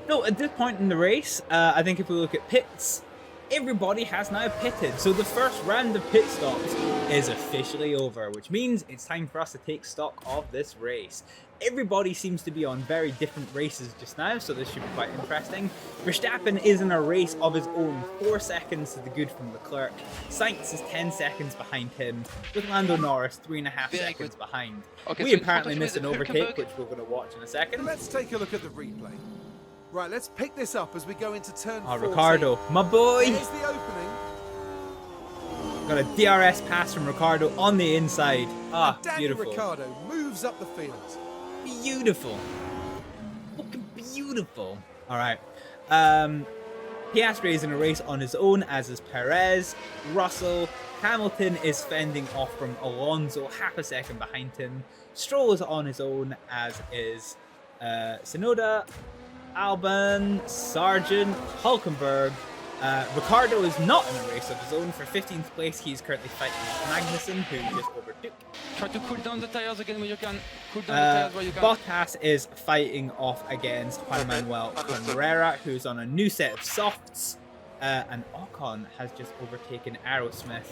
So at this point in the race, I think if we look at pits, everybody has now pitted. So the first round of pit stops is officially over, which means it's time for us to take stock of this race. Everybody seems to be on very different races just now, so this should be quite interesting. Verstappen is in a race of his own, 4 seconds to the good from Leclerc. Sainz is 10 seconds behind him, with Lando Norris 3.5 Very seconds good. behind. Okay, We so apparently it's missed an Hülkenberg. overtake, which we're going to watch in a second. Let's take a look at the replay. Right, let's pick this up as we go into turn 14. Ricardo, my boy! Here's the opening. Got a DRS pass from Ricardo on the inside. Ah, Danny beautiful. Ricciardo moves up the field. Beautiful. Fucking beautiful. Alright. Piastri is in a race on his own, as is Perez. Russell. Hamilton is fending off from Alonso, half a second behind him. Stroll is on his own, as is Tsunoda, Albon, Sargent, Hülkenberg. Ricardo is not in a race of his own. For 15th place, he is currently fighting Magnussen, who he just overtook. Try to cool down the tires again when you can. Cool down the tires where you can. Bottas is fighting off against Juan Manuel Carrera, who's on a new set of softs. And Ocon has just overtaken Aerosmith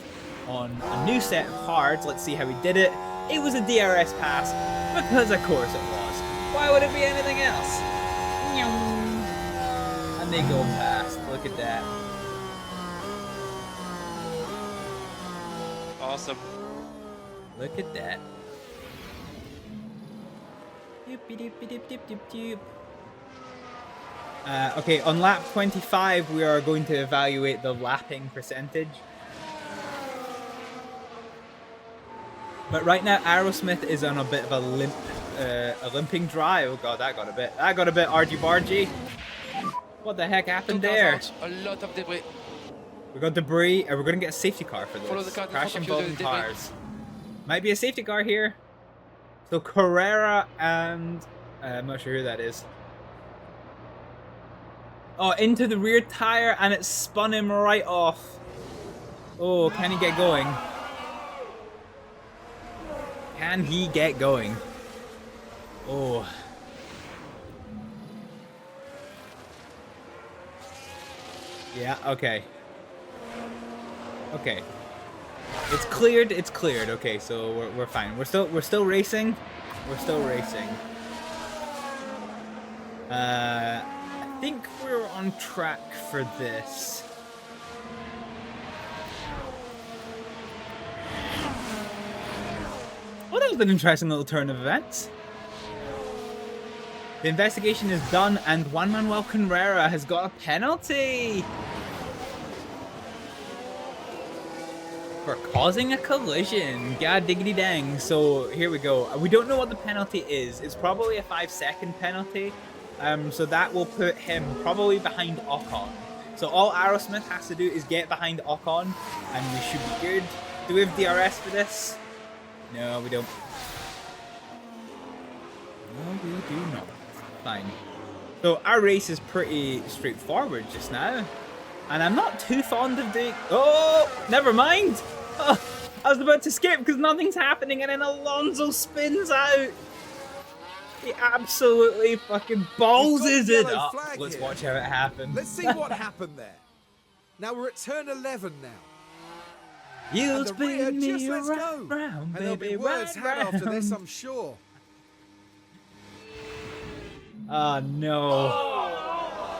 on a new set of hards. Let's see how he did it. It was a DRS pass, because of course it was. Why would it be anything else? And they go past. Look at that. Awesome. Look at that. Okay, on lap 25, we are going to evaluate the lapping percentage. But right now, Aerosmith is on a bit of a limping dry. Oh god, that got a bit argy-bargy. What the heck happened there? A lot of debris. We got debris. We're going to get a safety car for this. Follow the car in Crash front of you, involving the debris. cars. Might be a safety car here. So Carrera and... I'm not sure who that is. Oh, into the rear tire, and it spun him right off. Oh, can he get going? Can he get going? Oh. Yeah, okay. Okay. It's cleared, Okay, so we're fine. We're still racing. We're still racing. I think we're on track for this. Well, that was an interesting little turn of events. The investigation is done, and Juan Manuel Carrera has got a penalty for causing a collision. God diggity dang. So here we go. We don't know what the penalty is. It's probably a 5-second penalty. So that will put him probably behind Ocon. So all Aerosmith has to do is get behind Ocon, and we should be good. Do we have DRS for this? No, we don't. No, we do not. Fine. So our race is pretty straightforward just now. And I'm not too fond of doing... Oh, never mind. Oh, I was about to skip because nothing's happening, and then Alonso spins out. He absolutely fucking ballses it yellow up. flag Let's here. watch how it happens. Let's see what happened there. Now we're at turn 11 now. You And the rear spin just me lets go. round, And there'll baby, be words right had after this, round. I'm sure. Oh no.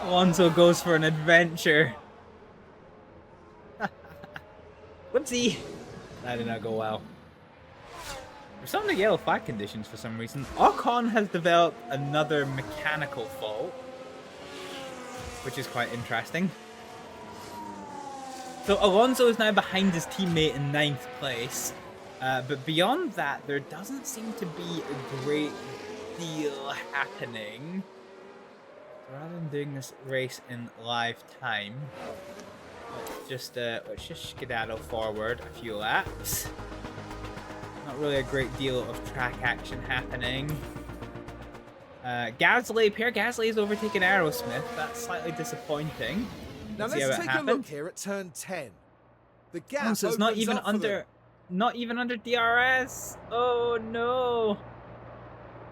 Alonso goes for an adventure. Whoopsie. That did not go well. We're starting to yellow flag conditions for some reason. Ocon has developed another mechanical fault, which is quite interesting. So Alonso is now behind his teammate in 9th place. But beyond that, there doesn't seem to be a great deal happening. Rather than doing this race in live time, let's just skedaddle forward a few laps. Not really a great deal of track action happening. Pierre Gasly is overtaking Aerosmith. That's slightly disappointing. Now let's take a look here at turn 10. The gap so it's not even opens up for them. not even under DRS. Oh no!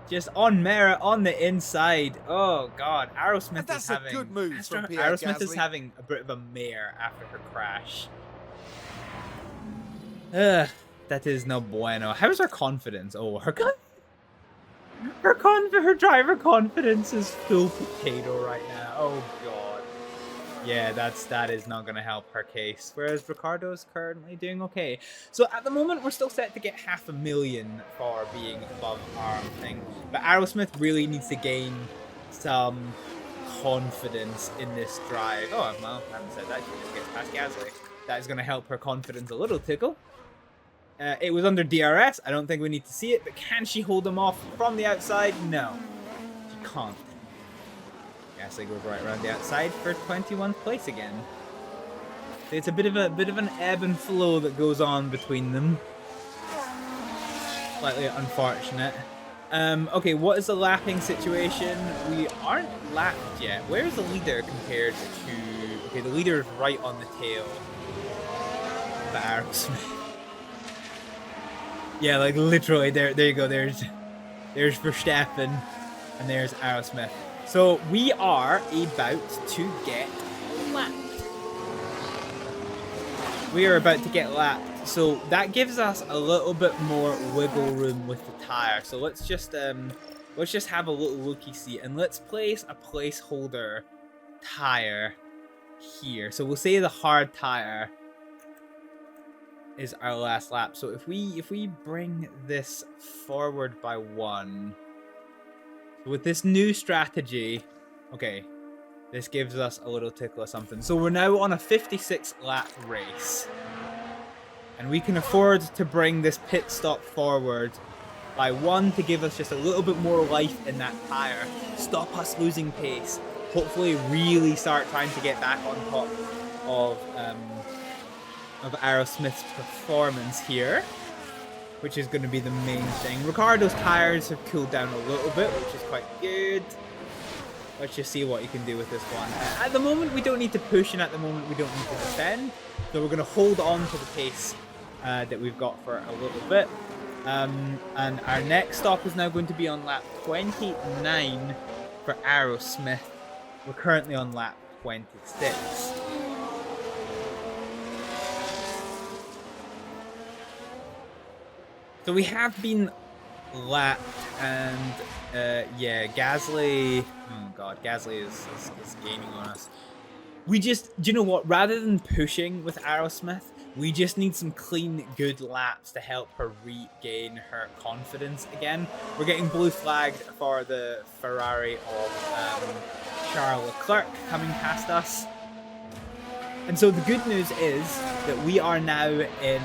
Just on merit on the inside. Oh god, Aerosmith That's is a having good move from Pierre Aerosmith is Gasly. having a bit of a mare after her crash. Ugh, that is no bueno. How's her confidence? Oh, her driver confidence is full potato right now. Oh god. Yeah, that is not going to help her case. Whereas Ricciardo's currently doing okay. So at the moment, we're still set to get 500,000 for being above our thing. But Aerosmith really needs to gain some confidence in this drive. Oh, well, I haven't said that. She just gets past Gasly. That is going to help her confidence a little tickle. It was under DRS. I don't think we need to see it. But can she hold them off from the outside? No. She can't. Gasly goes right around the outside for 21st place again. It's a bit of an ebb and flow that goes on between them. Slightly unfortunate. Okay, what is the lapping situation? We aren't lapped yet. Where is the leader compared to? Okay, the leader is right on the tail. The Aerosmith. Yeah, like literally. There you go. There's Verstappen, and there's Aerosmith. So we are about to get lapped. We are about to get lapped. So that gives us a little bit more wiggle room with the tire. So let's just have a little looky see and let's place a placeholder tire here. So we'll say the hard tire is our last lap. So if we bring this forward by 1. With this new strategy, okay, this gives us a little tickle or something. So we're now on a 56 lap race. And we can afford to bring this pit stop forward by 1 to give us just a little bit more life in that tire. Stop us losing pace. Hopefully really start trying to get back on top of Aerosmith's performance here, which is going to be the main thing. Ricciardo's tires have cooled down a little bit, which is quite good. Let's just see what you can do with this one. At the moment, we don't need to push, and at the moment, we don't need to defend. So we're going to hold on to the pace that we've got for a little bit. And our next stop is now going to be on lap 29 for Aerosmith. We're currently on lap 26. So we have been lapped, and yeah, Gasly. Oh god, Gasly is gaining on us. We just, do you know what? Rather than pushing with Aerosmith, we just need some clean, good laps to help her regain her confidence again. We're getting blue flagged for the Ferrari of Charles Leclerc coming past us. And so the good news is that we are now in.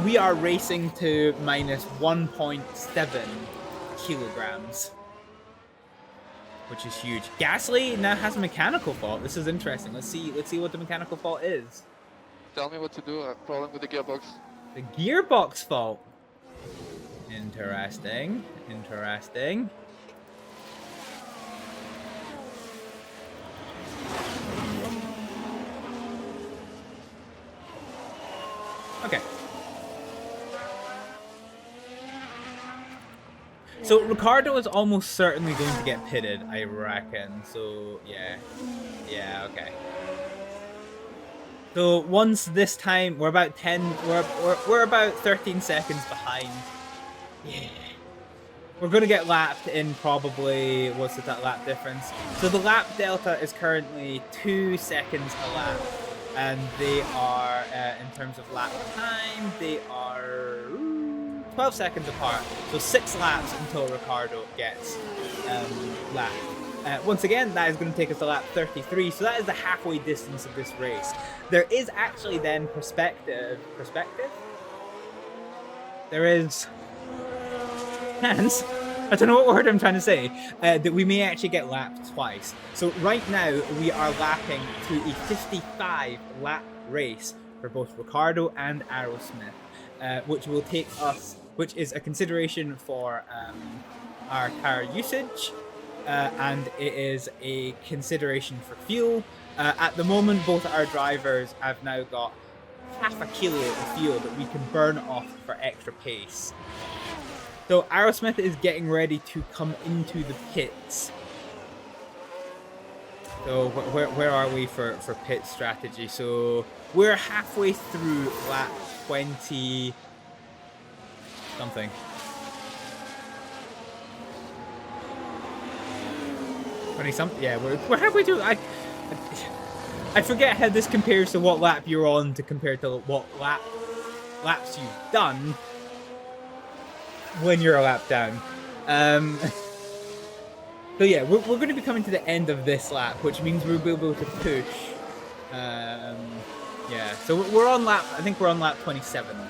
We are racing to minus 1.7 kilograms, which is huge. Gasly now has a mechanical fault. This is interesting. Let's see what the mechanical fault is. Tell me what to do. I have a problem with the gearbox. The gearbox fault. Interesting. Interesting. Okay. So Ricciardo is almost certainly going to get pitted, I reckon. So yeah, okay. So once this time we're about 13 seconds behind. Yeah. We're gonna get lapped in probably, what's that lap difference? So the lap delta is currently 2 seconds a lap, and they are in terms of lap time, they are 12 seconds apart. So 6 laps until Ricciardo gets lapped. Once again, that is going to take us to lap 33, so that is the halfway distance of this race. There is actually then perspective? there is chance, I don't know what word I'm trying to say, that we may actually get lapped twice. So right now we are lapping to a 55 lap race for both Ricciardo and Aerosmith, which will take us, which is a consideration for our tire usage, and it is a consideration for fuel. At the moment, both our drivers have now got half a kilo of fuel that we can burn off for extra pace. So Aerosmith is getting ready to come into the pits. So where are we for pit strategy? So we're halfway through lap 20 something. 20 something? Yeah, we're halfway through. I forget how this compares to what lap you're on to compare to what laps you've done when you're a lap down. So yeah, we're going to be coming to the end of this lap, which means we'll be able to push. Yeah, so we're on lap. I think we're on lap 27 now.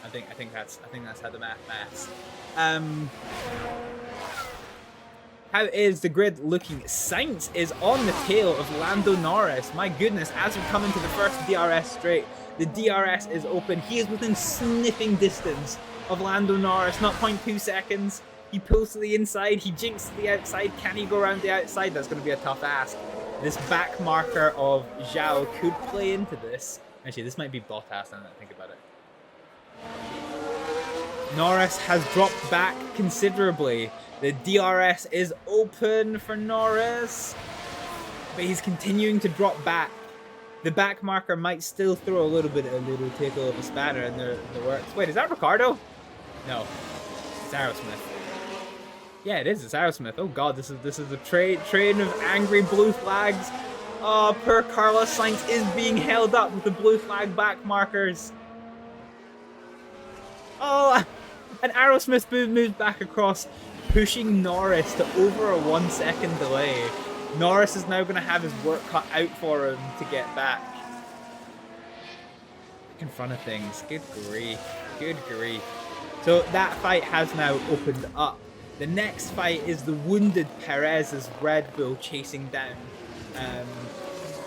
I think that's how the maths. How is the grid looking? Sainz is on the tail of Lando Norris. My goodness, as we come into the first DRS straight, the DRS is open. He is within sniffing distance of Lando Norris, not 0.2 seconds. He pulls to the inside, he jinks to the outside. Can he go around the outside? That's going to be a tough ask. This back marker of Zhao could play into this. Actually, this might be Bottas now that I think about it. Norris has dropped back considerably. The DRS is open for Norris, but he's continuing to drop back. The back marker might still throw a little tickle of a spanner in the works. Wait, is that Ricciardo? No, it's Aerosmith. Yeah, it is. It's Aerosmith. Oh god, this is a train of angry blue flags. Oh, poor Carlos Sainz is being held up with the blue flag back markers. Oh, and Aerosmith moves back across, pushing Norris to over a 1 second delay. Norris is now going to have his work cut out for him to get back in front of things. Good grief. Good grief. So that fight has now opened up. The next fight is the wounded Perez's Red Bull chasing down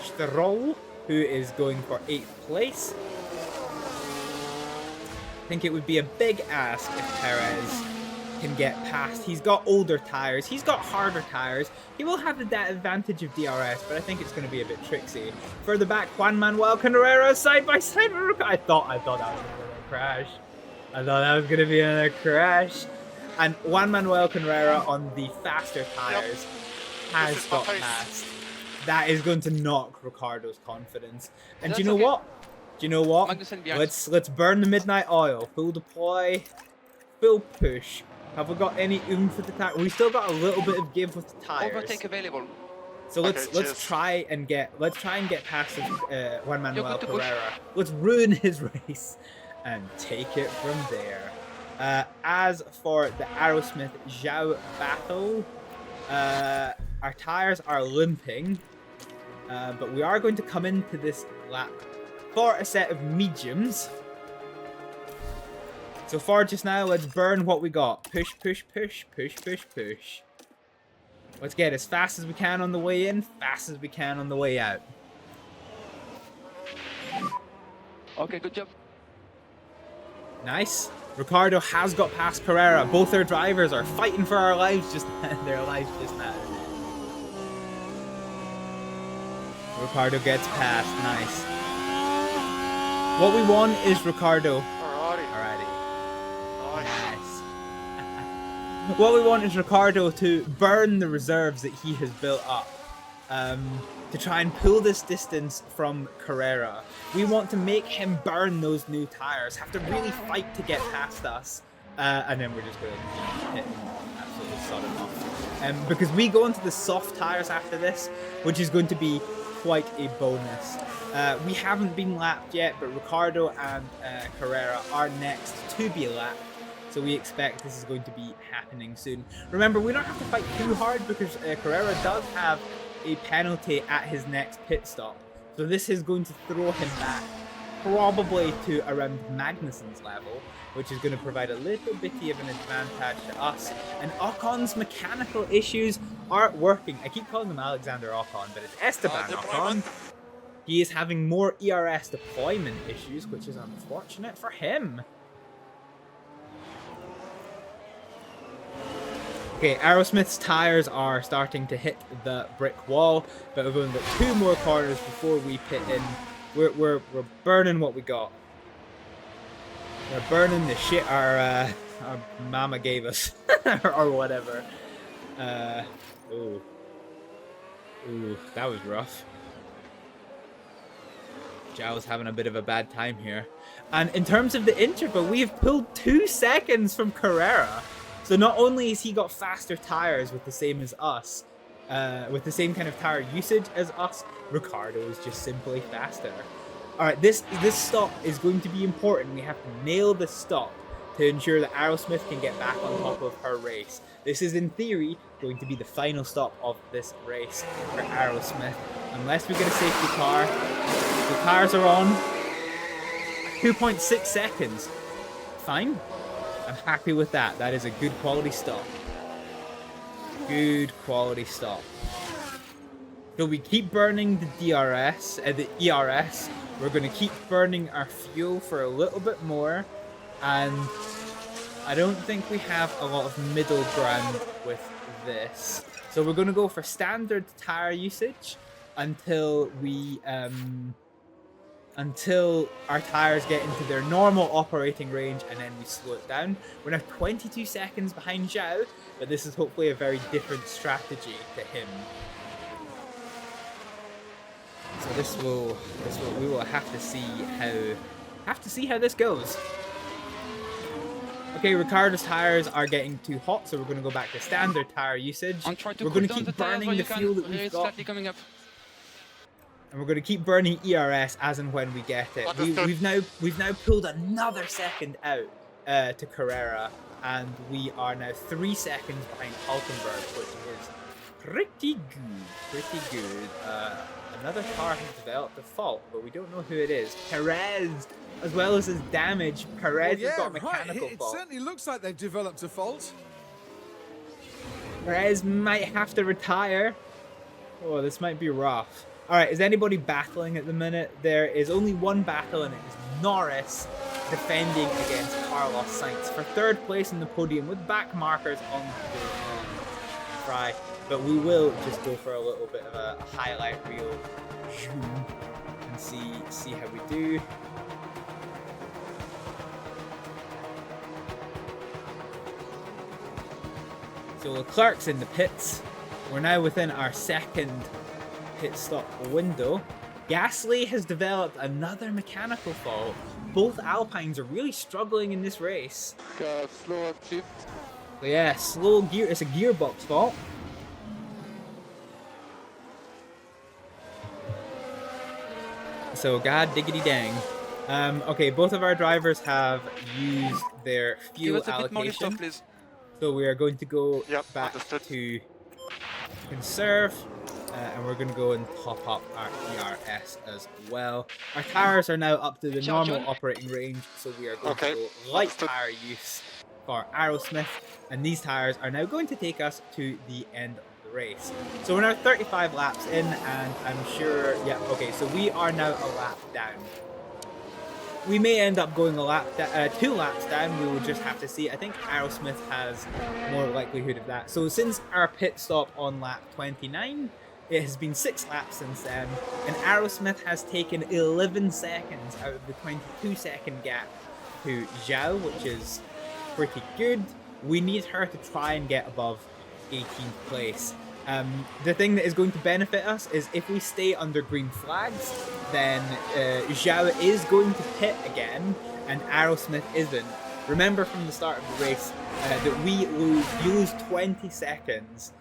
Stroll, who is going for 8th place. I think it would be a big ask if Perez can get past. He's got older tires, he's got harder tires. He will have the advantage of DRS, but I think it's going to be a bit tricksy. Further back, Juan Manuel Carrera side by side. I thought that was going to be a crash. I thought that was going to be another crash. And Juan Manuel Carrera on the faster tires has got past. That is going to knock Ricciardo's confidence. And do you know what? Do you know what? Let's burn the midnight oil. Full deploy, full push. Have we got any oomph with the tire? We still got a little bit of give with the tires. Overtake available. So let's try and get past Juan Manuel Carrera. Let's ruin his race and take it from there. As for the Aerosmith Zhao battle, our tires are limping, but we are going to come into this lap for a set of mediums. So far just now, let's burn what we got. Push, push, push, push, push, push. Let's get as fast as we can on the way in, fast as we can on the way out. Okay, good job. Nice. Ricciardo has got past Carrera. Both their drivers are fighting for our lives just now. Ricciardo gets past. Nice. What we want is Ricciardo. Alrighty. Nice. What we want is Ricciardo to burn the reserves that he has built up. To try and pull this distance from Carrera. We want to make him burn those new tires, have to really fight to get past us, and then we're just going to hit him, absolutely sod him off. Because we go into the soft tires after this, which is going to be quite a bonus. We haven't been lapped yet, but Ricciardo and Carrera are next to be lapped, so we expect this is going to be happening soon. Remember, we don't have to fight too hard because Carrera does have a penalty at his next pit stop, so this is going to throw him back probably to around Magnussen's level, which is going to provide a little bitty of an advantage to us. And Ocon's mechanical issues aren't working. I keep calling him Alexander Ocon, but it's Esteban Ocon. He is having more ERS deployment issues, which is unfortunate for him. Okay, Aerosmith's tires are starting to hit the brick wall, but we've only got 2 more corners before we pit in. We're burning what we got. We're burning the shit our mama gave us, or whatever. Ooh, that was rough. Zhao's having a bit of a bad time here. And in terms of the interval, we have pulled 2 seconds from Carrera. So not only has he got faster tires with the same as us, with the same kind of tire usage as us, Ricciardo is just simply faster. Alright, this stop is going to be important. We have to nail this stop to ensure that Aerosmith can get back on top of her race. This is, in theory, going to be the final stop of this race for Aerosmith. Unless we get a safety car. The tires are on. 2.6 seconds. Fine. I'm happy with that. That is a good quality stop. Good quality stop. So we keep burning the ERS. We're going to keep burning our fuel for a little bit more. And I don't think we have a lot of middle ground with this. So we're going to go for standard tire usage until we until our tires get into their normal operating range, and then we slow it down. We're now 22 seconds behind Zhao, but this is hopefully a very different strategy to him. So we will have to see how this goes. Okay, Ricciardo's tires are getting too hot, so we're going to go back to standard tire usage. We're going to keep burning the fuel that we've got. And we're going to keep burning ERS as and when we get it. We've now pulled another second out to Carrera, and we are now 3 seconds behind Hulkenberg, which is pretty good. Another car has developed a fault, but we don't know who it is. Perez, as well as his damage, Perez has got a mechanical fault. It certainly looks like they've developed a fault. Perez might have to retire. Oh, this might be rough. Alright, is anybody battling at the minute? There is only one battle, and it is Norris defending against Carlos Sainz for 3rd place in the podium with back markers on the fry. But we will just go for a little bit of a highlight reel and see how we do. So Leclerc's in the pits. We're now within our 2nd pit stop window. Gasly has developed another mechanical fault. Both Alpines are really struggling in this race. Slow shift. So yeah, slow gear. It's a gearbox fault. So god diggity dang. Okay, both of our drivers have used their fuel allocation. Please. So we are going to go back understood. to conserve. And we're going to go and top up our ERS as well. Our tires are now up to the normal operating range, so we are going to go light tire use for Aerosmith. And these tires are now going to take us to the end of the race. So we're now 35 laps in, and I'm sure, so we are now a lap down. We may end up going 2 laps down. We will just have to see. I think Aerosmith has more likelihood of that. So since our pit stop on lap 29, it has been 6 laps since then, and Aerosmith has taken 11 seconds out of the 22-second gap to Zhao, which is pretty good. We need her to try and get above 18th place. The thing that is going to benefit us is if we stay under green flags, then Zhao is going to pit again, and Aerosmith isn't. Remember from the start of the race that you lose 20 seconds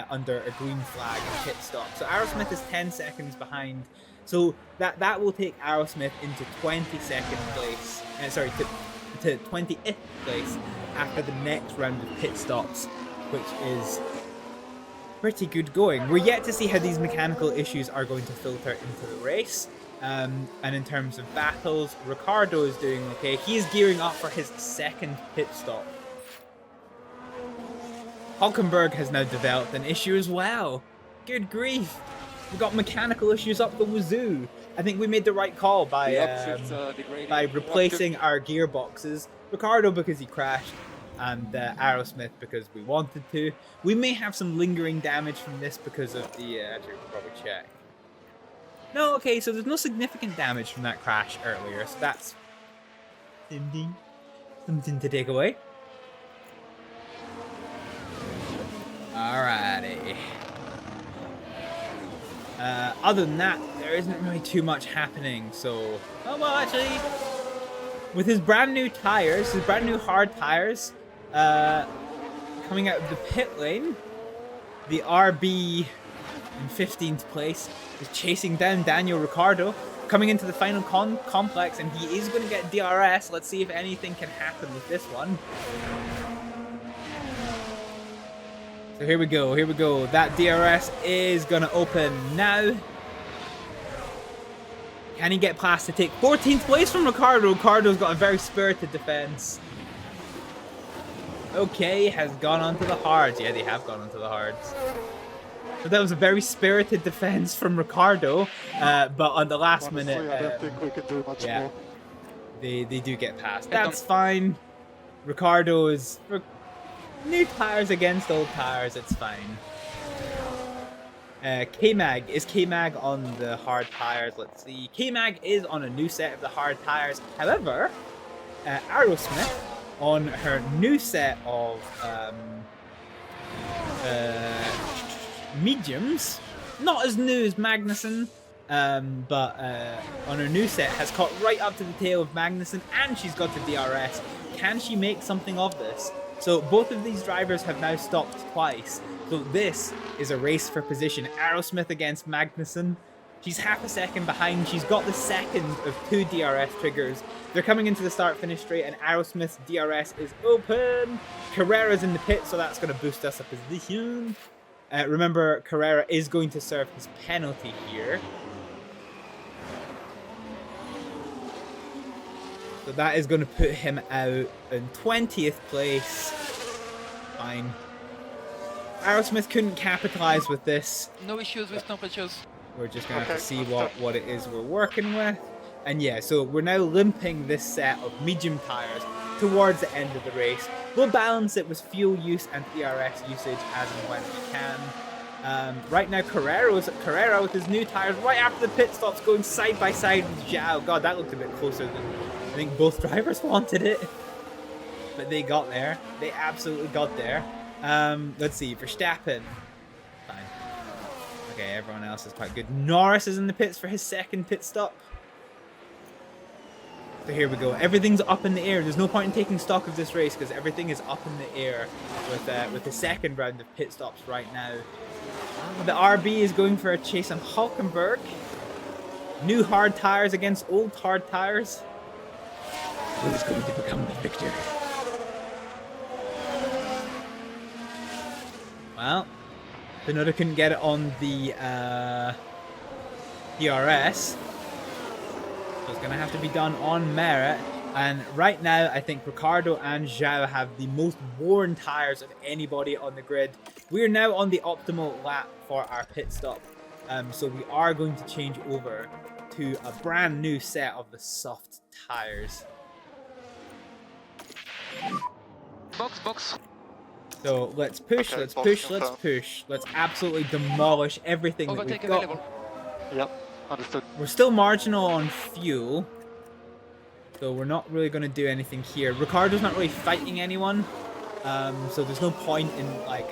under a green flag and pit stop. So Aerosmith is 10 seconds behind. So that will take Aerosmith into 22nd place. To 20th place after the next round of pit stops, which is pretty good going. We're yet to see how these mechanical issues are going to filter into the race. And in terms of battles, Ricciardo is doing okay. He is gearing up for his second pit stop. Hulkenberg has now developed an issue as well. Good grief. We've got mechanical issues up the wazoo. I think we made the right call by replacing our gearboxes. Ricciardo because he crashed, and Aerosmith because we wanted to. We may have some lingering damage from this because of the... actually, we'll probably check. No, okay, so there's no significant damage from that crash earlier, so that's something to take away. Alrighty. Other than that, there isn't really too much happening, so... Oh, well, actually, with his brand new tires, his brand new hard tires, coming out of the pit lane, the RB in 15th place is chasing down Daniel Ricciardo, coming into the final complex, and he is going to get DRS. Let's see if anything can happen with this one. So here we go, here we go. That DRS is going to open now. Can he get past to take 14th place from Ricciardo? Ricciardo's got a very spirited defense. Okay, has gone onto the hards. Yeah, they have gone onto the hards. So that was a very spirited defense from Ricciardo, but on the last minute, I don't think we can do much more. They do get past. That's fine. Ricciardo is new tires against old tires. It's fine. K-Mag. Is K-Mag on the hard tires? Let's see. K-Mag is on a new set of the hard tires. However, Aerosmith on her new set of mediums, not as new as Magnussen, but on her new set has caught right up to the tail of Magnussen, and she's got the DRS. Can she make something of this? So both of these drivers have now stopped twice. So this is a race for position. Aerosmith against Magnussen. She's half a second behind. She's got the second of 2 DRS triggers. They're coming into the start-finish straight, and Aerosmith's DRS is open. Carrera's in the pit, so that's going to boost us a position. Remember, Carrera is going to serve his penalty here. So that is going to put him out in 20th place. Fine. Aerosmith couldn't capitalize with this. No issues with temperatures. We're just going to have to see what it is we're working with. And yeah, so we're now limping this set of medium tires towards the end of the race. We'll balance it with fuel use and DRS usage as and when we can. Right now, Carrera with his new tires right after the pit stops, going side by side with Zhao. God, that looked a bit closer than I think both drivers wanted it. But they got there. They absolutely got there. Let's see, Verstappen. Fine. Okay, everyone else is quite good. Norris is in the pits for his second pit stop. So here we go. Everything's up in the air. There's no point in taking stock of this race because everything is up in the air with the second round of pit stops right now. The RB is going for a chase on Hulkenberg. New hard tires against old hard tires. Who's going to become the victor? Well, Tsunoda couldn't get it on the DRS. So it's going to have to be done on merit. And right now, I think Ricciardo and Zhao have the most worn tires of anybody on the grid. We are now on the optimal lap for our pit stop. So we are going to change over to a brand new set of the soft tires. Box. So let's push, let's push, let's push. Let's absolutely demolish everything that we've got. Available. Yep, understood. We're still marginal on fuel. So we're not really going to do anything here. Ricciardo's not really fighting anyone. So there's no point in, like...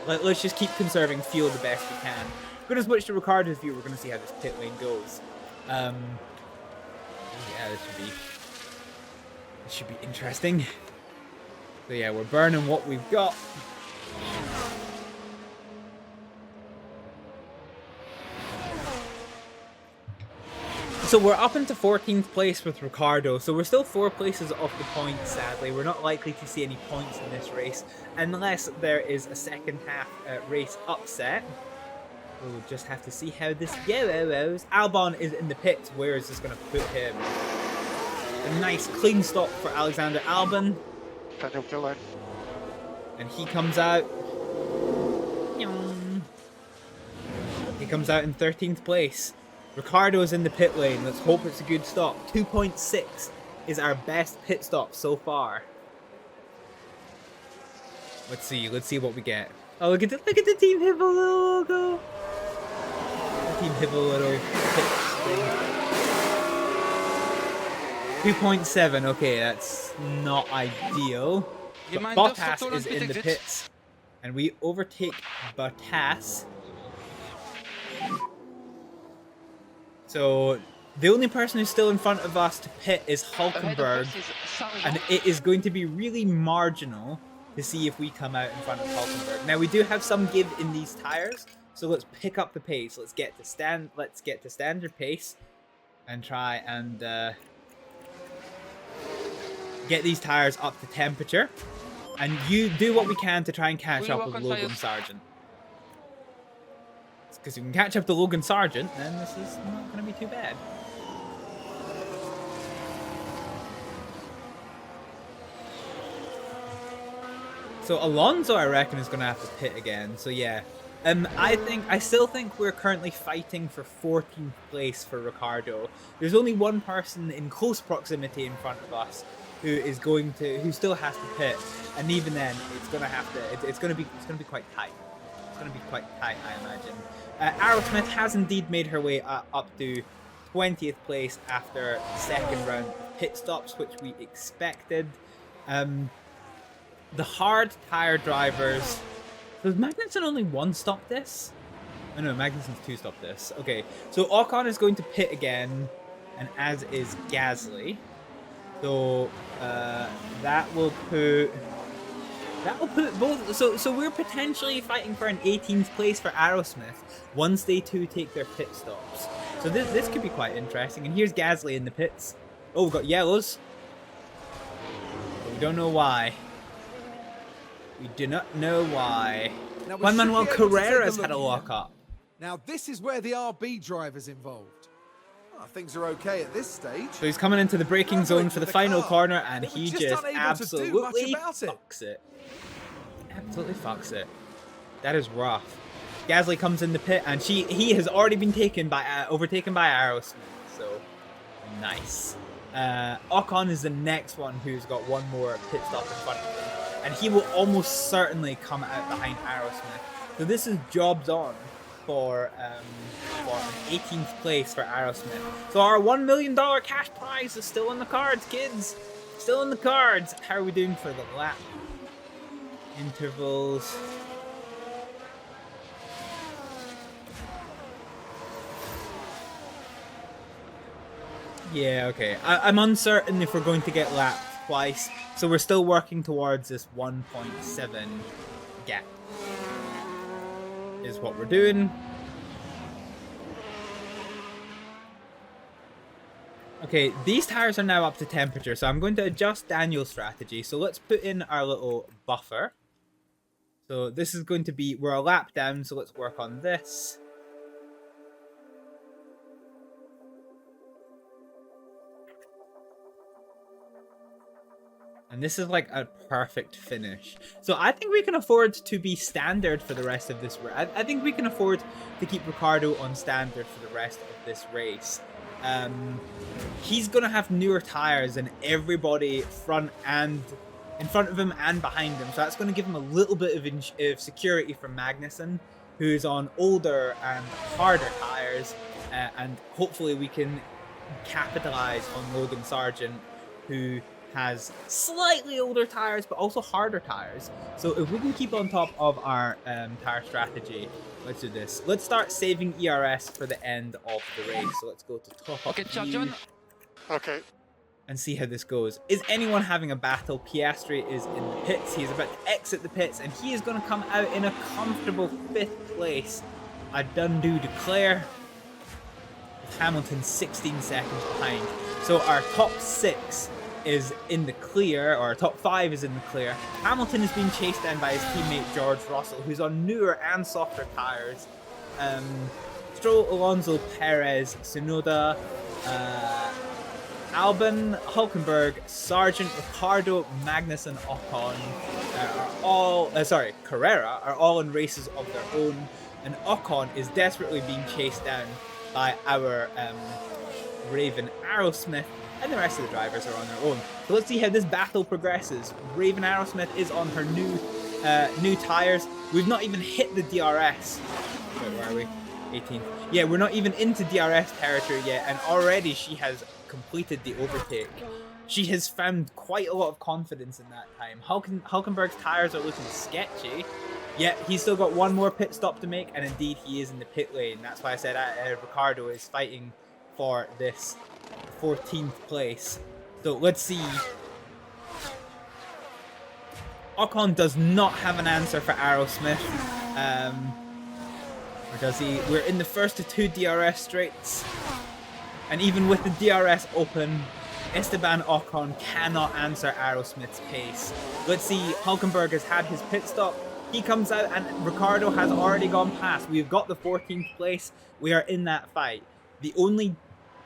Let's just keep conserving fuel the best we can. We're going to switch to Ricciardo's view. We're going to see how this pit lane goes. Yeah, this should be interesting. So yeah, we're burning what we've got. So we're up into 14th place with Ricciardo, so we're still 4 places off the point, sadly. We're not likely to see any points in this race, unless there is a second half race upset. We'll just have to see how this goes. Albon is in the pits. Where is this going to put him? A nice clean stop for Alexander Albon. Daniel pit lane. And he comes out. He comes out in 13th place. Ricardo is in the pit lane. Let's hope it's a good stop. 2.6 is our best pit stop so far. Let's see what we get. Oh, look at the Team Hibble logo. The Team Hibble little pit thing. 2.7. Okay, that's not ideal. But Bottas is in the pits, and we overtake Bottas. So the only person who's still in front of us to pit is Hulkenberg, and it is going to be really marginal to see if we come out in front of Hulkenberg. Now we do have some give in these tires, so let's pick up the pace. Let's get to standard pace, and try and get these tires up to temperature. And you do what we can to try and catch up with Logan Sargent. Because if we can catch up to Logan Sargent, then this is not going to be too bad. So Alonso, I reckon, is going to have to pit again. So yeah, I still think we're currently fighting for 14th place for Ricardo. There's only one person in close proximity in front of us who still has to pit, and even then, it's going to be quite tight. It's going to be quite tight, I imagine. Aerosmith has indeed made her way up to 20th place after the second round of pit stops, which we expected. The hard tire drivers. Does Magnussen only one stop this? Oh no, Magnussen's two stop this. Okay, so Ocon is going to pit again, and as is Gasly. So that will put both. So we're potentially fighting for an 18th place for Aerosmith once they too take their pit stops. So this could be quite interesting. And here's Gasly in the pits. Oh, we've got yellows. But we don't know why. We do not know why. Juan Manuel Carrera's had a lock-up. Now this is where the RB driver's involved. Things are okay at this stage. So he's coming into the braking zone for the final corner, and he just absolutely fucks it. Absolutely fucks it. That is rough. Gasly comes in the pit, and he has already been overtaken by Aerosmith. So nice. Ocon is the next one who's got one more pit stop in front of him, and he will almost certainly come out behind Aerosmith. So this is jobs on for an 18th place for Aerosmith. So our $1 million cash prize is still in the cards, kids. Still in the cards. How are we doing for the lap intervals? Yeah, okay. I'm uncertain if we're going to get lapped twice, so we're still working towards this 1.7 gap. Is what we're doing. Okay, these tires are now up to temperature, so I'm going to adjust Daniel's strategy. So let's put in our little buffer. So this is going to be, we're a lap down, so let's work on this. And this is like a perfect finish. So I think we can afford to be standard for the rest of this race. I think we can afford to keep Ricardo on standard for the rest of this race. He's going to have newer tires than everybody in front of him and behind him. So that's going to give him a little bit of security from Magnussen, who's on older and harder tires. And hopefully we can capitalize on Logan Sargent, who has slightly older tires but also harder tires. So if we can keep on top of our tire strategy, let's do this. Let's start saving ERS for the end of the race. So let's go to top Okay, up John. Okay. and see how this goes. Is anyone having a battle? Piastri is in the pits. He is about to exit the pits, and he is going to come out in a comfortable 5th place. A done-do declare. With Hamilton 16 seconds behind. So our top 6 is in the clear, or top 5 is in the clear. Hamilton is being chased down by his teammate George Russell, who's on newer and softer tires. Stroll, Alonso, Perez, Tsunoda, Albon, Hulkenberg, Sargent, Ricciardo, Magnussen, Ocon are all, Carrera are all in races of their own, and Ocon is desperately being chased down by our Raven Aerosmith, and the rest of the drivers are on their own. So let's see how this battle progresses. Raven Aerosmith is on her new tires. We've not even hit the DRS. Wait, where are we? 18th. Yeah, we're not even into DRS territory yet, and already she has completed the overtake. She has found quite a lot of confidence in that time. Hulkenberg's tires are looking sketchy, yet he's still got one more pit stop to make, and indeed he is in the pit lane. That's why I said Ricciardo is fighting for this 14th place. So let's see. Ocon does not have an answer for Aerosmith. Or does he? We're in the first of 2 DRS straights. And even with the DRS open, Esteban Ocon cannot answer Aerosmith's pace. Let's see, Hulkenberg has had his pit stop. He comes out and Ricciardo has already gone past. We've got the 14th place. We are in that fight. The only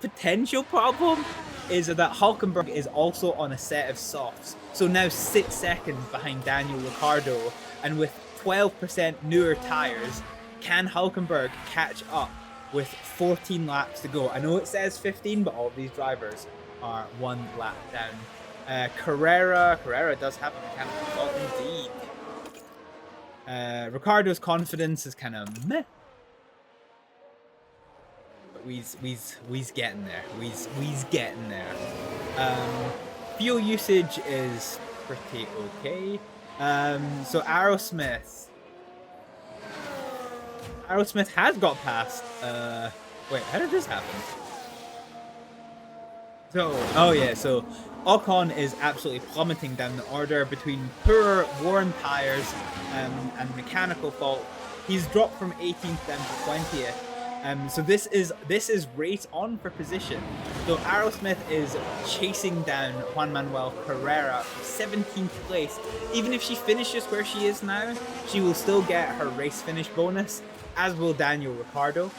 potential problem is that Hulkenberg is also on a set of softs. So now 6 seconds behind Daniel Ricciardo. And with 12% newer tyres, can Hulkenberg catch up with 14 laps to go? I know it says 15, but all of these drivers are 1 lap down. Carrera does have a mechanical fault indeed. Ricciardo's confidence is kind of meh. But we's getting there. We's getting there. Fuel usage is pretty okay. So Aerosmith has got past. Wait, how did this happen? So, oh yeah, so Ocon is absolutely plummeting down the order between poor worn tires and mechanical fault. He's dropped from 18th down to 20th. So this is race on for position. So Aerosmith is chasing down Juan Manuel Carrera for 17th place. Even if she finishes where she is now, she will still get her race finish bonus, as will Daniel Ricciardo.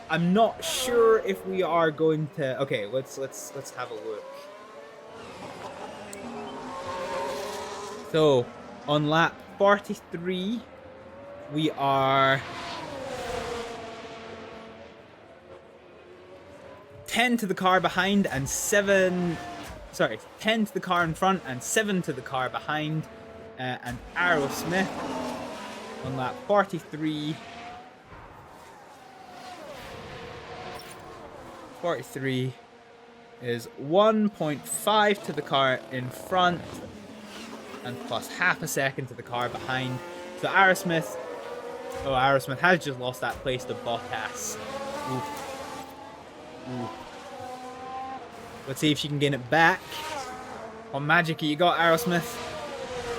I'm not sure if we are going to. Okay, let's have a look. So on lap 43, we are 10 to the car behind and 10 to the car in front and 7 to the car behind, and Aerosmith on lap 43 is 1.5 to the car in front and plus half a second to the car behind. So Aerosmith has just lost that place to Bottas. Ooh. Let's see if she can gain it back. What magic you got, Aerosmith?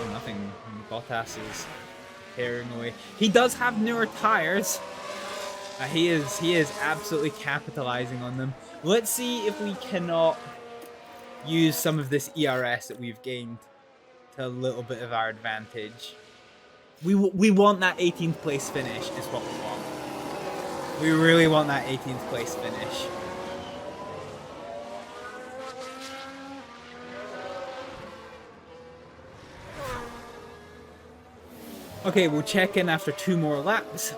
Oh, nothing. Bottas is tearing away. He does have newer tires. He is absolutely capitalizing on them. Let's see if we cannot use some of this ERS that we've gained to a little bit of our advantage. We want that 18th place finish is what we want. We really want that 18th place finish. Okay, we'll check in after 2 more laps.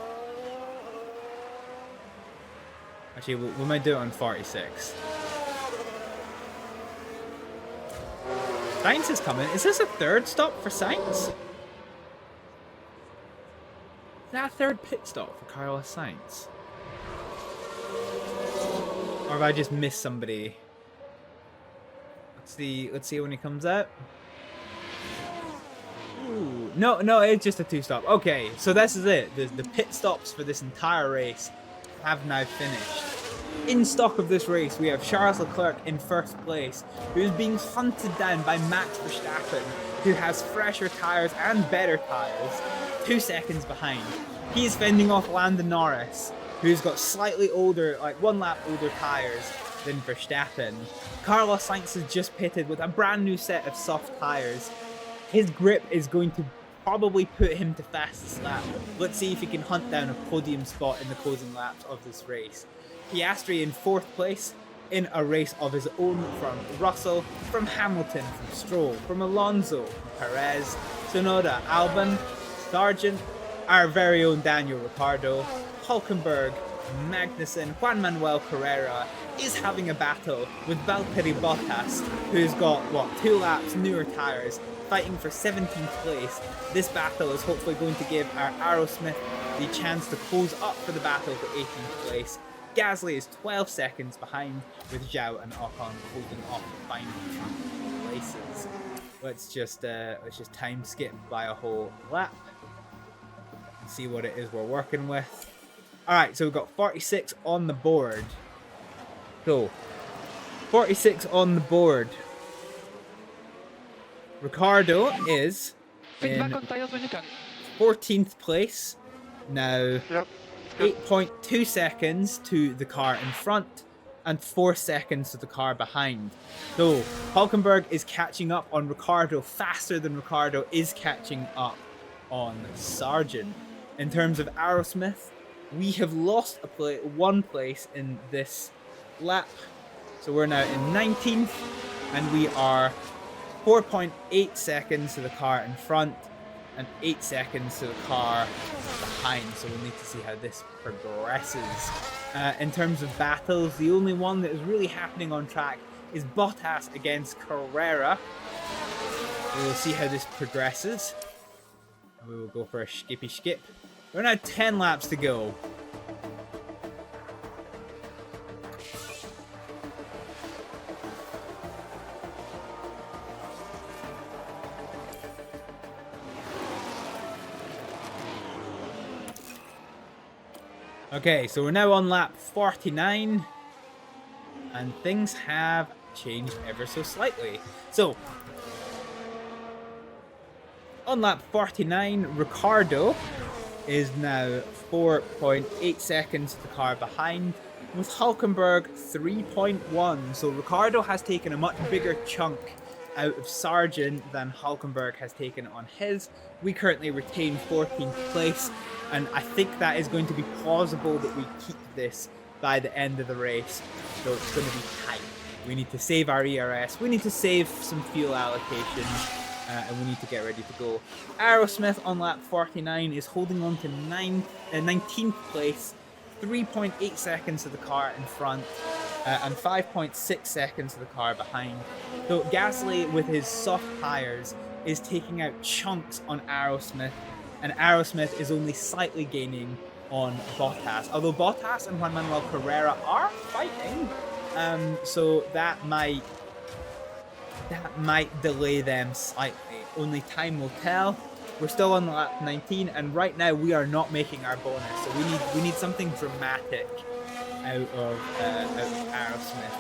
Actually, we might do it on 46. Sainz is coming. Is this a 3rd stop for Sainz? Is that a 3rd pit stop for Carlos Sainz? Or have I just missed somebody? Let's see when he comes out. Ooh, no, it's just a 2-stop. Okay, so this is it. The pit stops for this entire race have now finished. In stock of this race, we have Charles Leclerc in 1st place, who is being hunted down by Max Verstappen, who has fresher tyres and better tyres, 2 seconds behind. He is fending off Lando Norris, who's got slightly older, like 1 lap older tyres than Verstappen. Carlos Sainz has just pitted with a brand new set of soft tyres. His grip is going to probably put him to fastest lap. Let's see if he can hunt down a podium spot in the closing laps of this race. Piastri in 4th place in a race of his own from Russell, from Hamilton, from Stroll, from Alonso, from Perez, Tsunoda, Albon, Sargent, our very own Daniel Ricciardo, Hülkenberg, Magnussen, Juan Manuel Carrera is having a battle with Valtteri Bottas, who's got, 2 laps, newer tyres, fighting for 17th place. This battle is hopefully going to give our Aerosmith the chance to close up for the battle for 18th place. Gasly is 12 seconds behind, with Zhou and Ocon holding off the final 2 places. Let's just time skip by a whole lap and see what it is we're working with. Alright, so we've got 46 on the board. So, 46 on the board. Ricardo is in 14th place. Now, 8.2 seconds to the car in front and 4 seconds to the car behind. So, Hülkenberg is catching up on Ricardo faster than Ricardo is catching up on Sargent. In terms of Aerosmith, we have lost 1 place in this lap. So we're now in 19th and we are 4.8 seconds to the car in front and 8 seconds to the car behind. So we'll need to see how this progresses. In terms of battles, the only one that is really happening on track is Bottas against Carrera. We'll see how this progresses. We will go for a skippy skip. We're now 10 laps to go. Okay, so we're now on lap 49, and things have changed ever so slightly. So, on lap 49, Ricardo is now 4.8 seconds to the car behind, with Hülkenberg 3.1. So Ricardo has taken a much bigger chunk out of Sargent than Hülkenberg has taken on his. We currently retain 14th place, and I think that is going to be plausible that we keep this by the end of the race. So it's going to be tight. We need to save our ERS, we need to save some fuel allocation, and we need to get ready to go. Aerosmith on lap 49 is holding on to 19th place, 3.8 seconds to the car in front, and 5.6 seconds to the car behind. So Gasly, with his soft tyres, is taking out chunks on Aerosmith, and Aerosmith is only slightly gaining on Bottas. Although Bottas and Juan Manuel Carrera are fighting, so that might delay them slightly. Only time will tell. We're still on lap 19, and right now we are not making our bonus. So we need something dramatic out of Aerosmith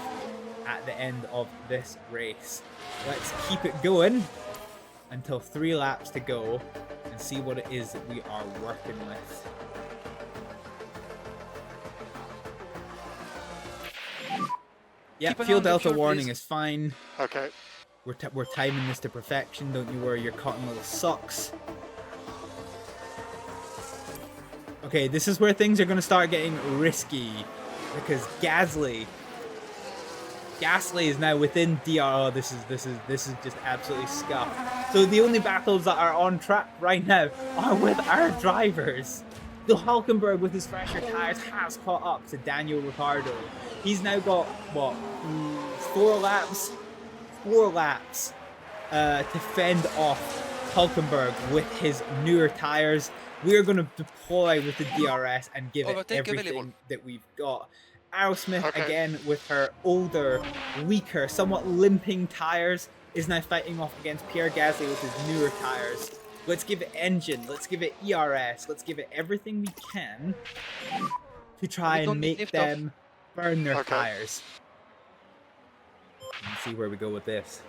at the end of this race. Let's keep it going until 3 laps to go and see what it is that we are working with. Yeah, fuel delta warning is fine. Okay. We're timing this to perfection. Don't you worry your cotton little socks. Okay, this is where things are going to start getting risky, because Gasly is now within DR. Oh, this is just absolutely scuffed. So the only battles that are on track right now are with our drivers. So Hülkenberg, with his fresher tyres, has caught up to Daniel Ricciardo. He's now got, what, 4 laps? 4 laps to fend off Hülkenberg with his newer tyres. We are going to deploy with the DRS and give it everything that we've got. Aerosmith, again, with her older, weaker, somewhat limping tyres, is now fighting off against Pierre Gasly with his newer tyres. Let's give it engine, let's give it ERS, let's give it everything we can to try and make them burn their tyres. Let's see where we go with this.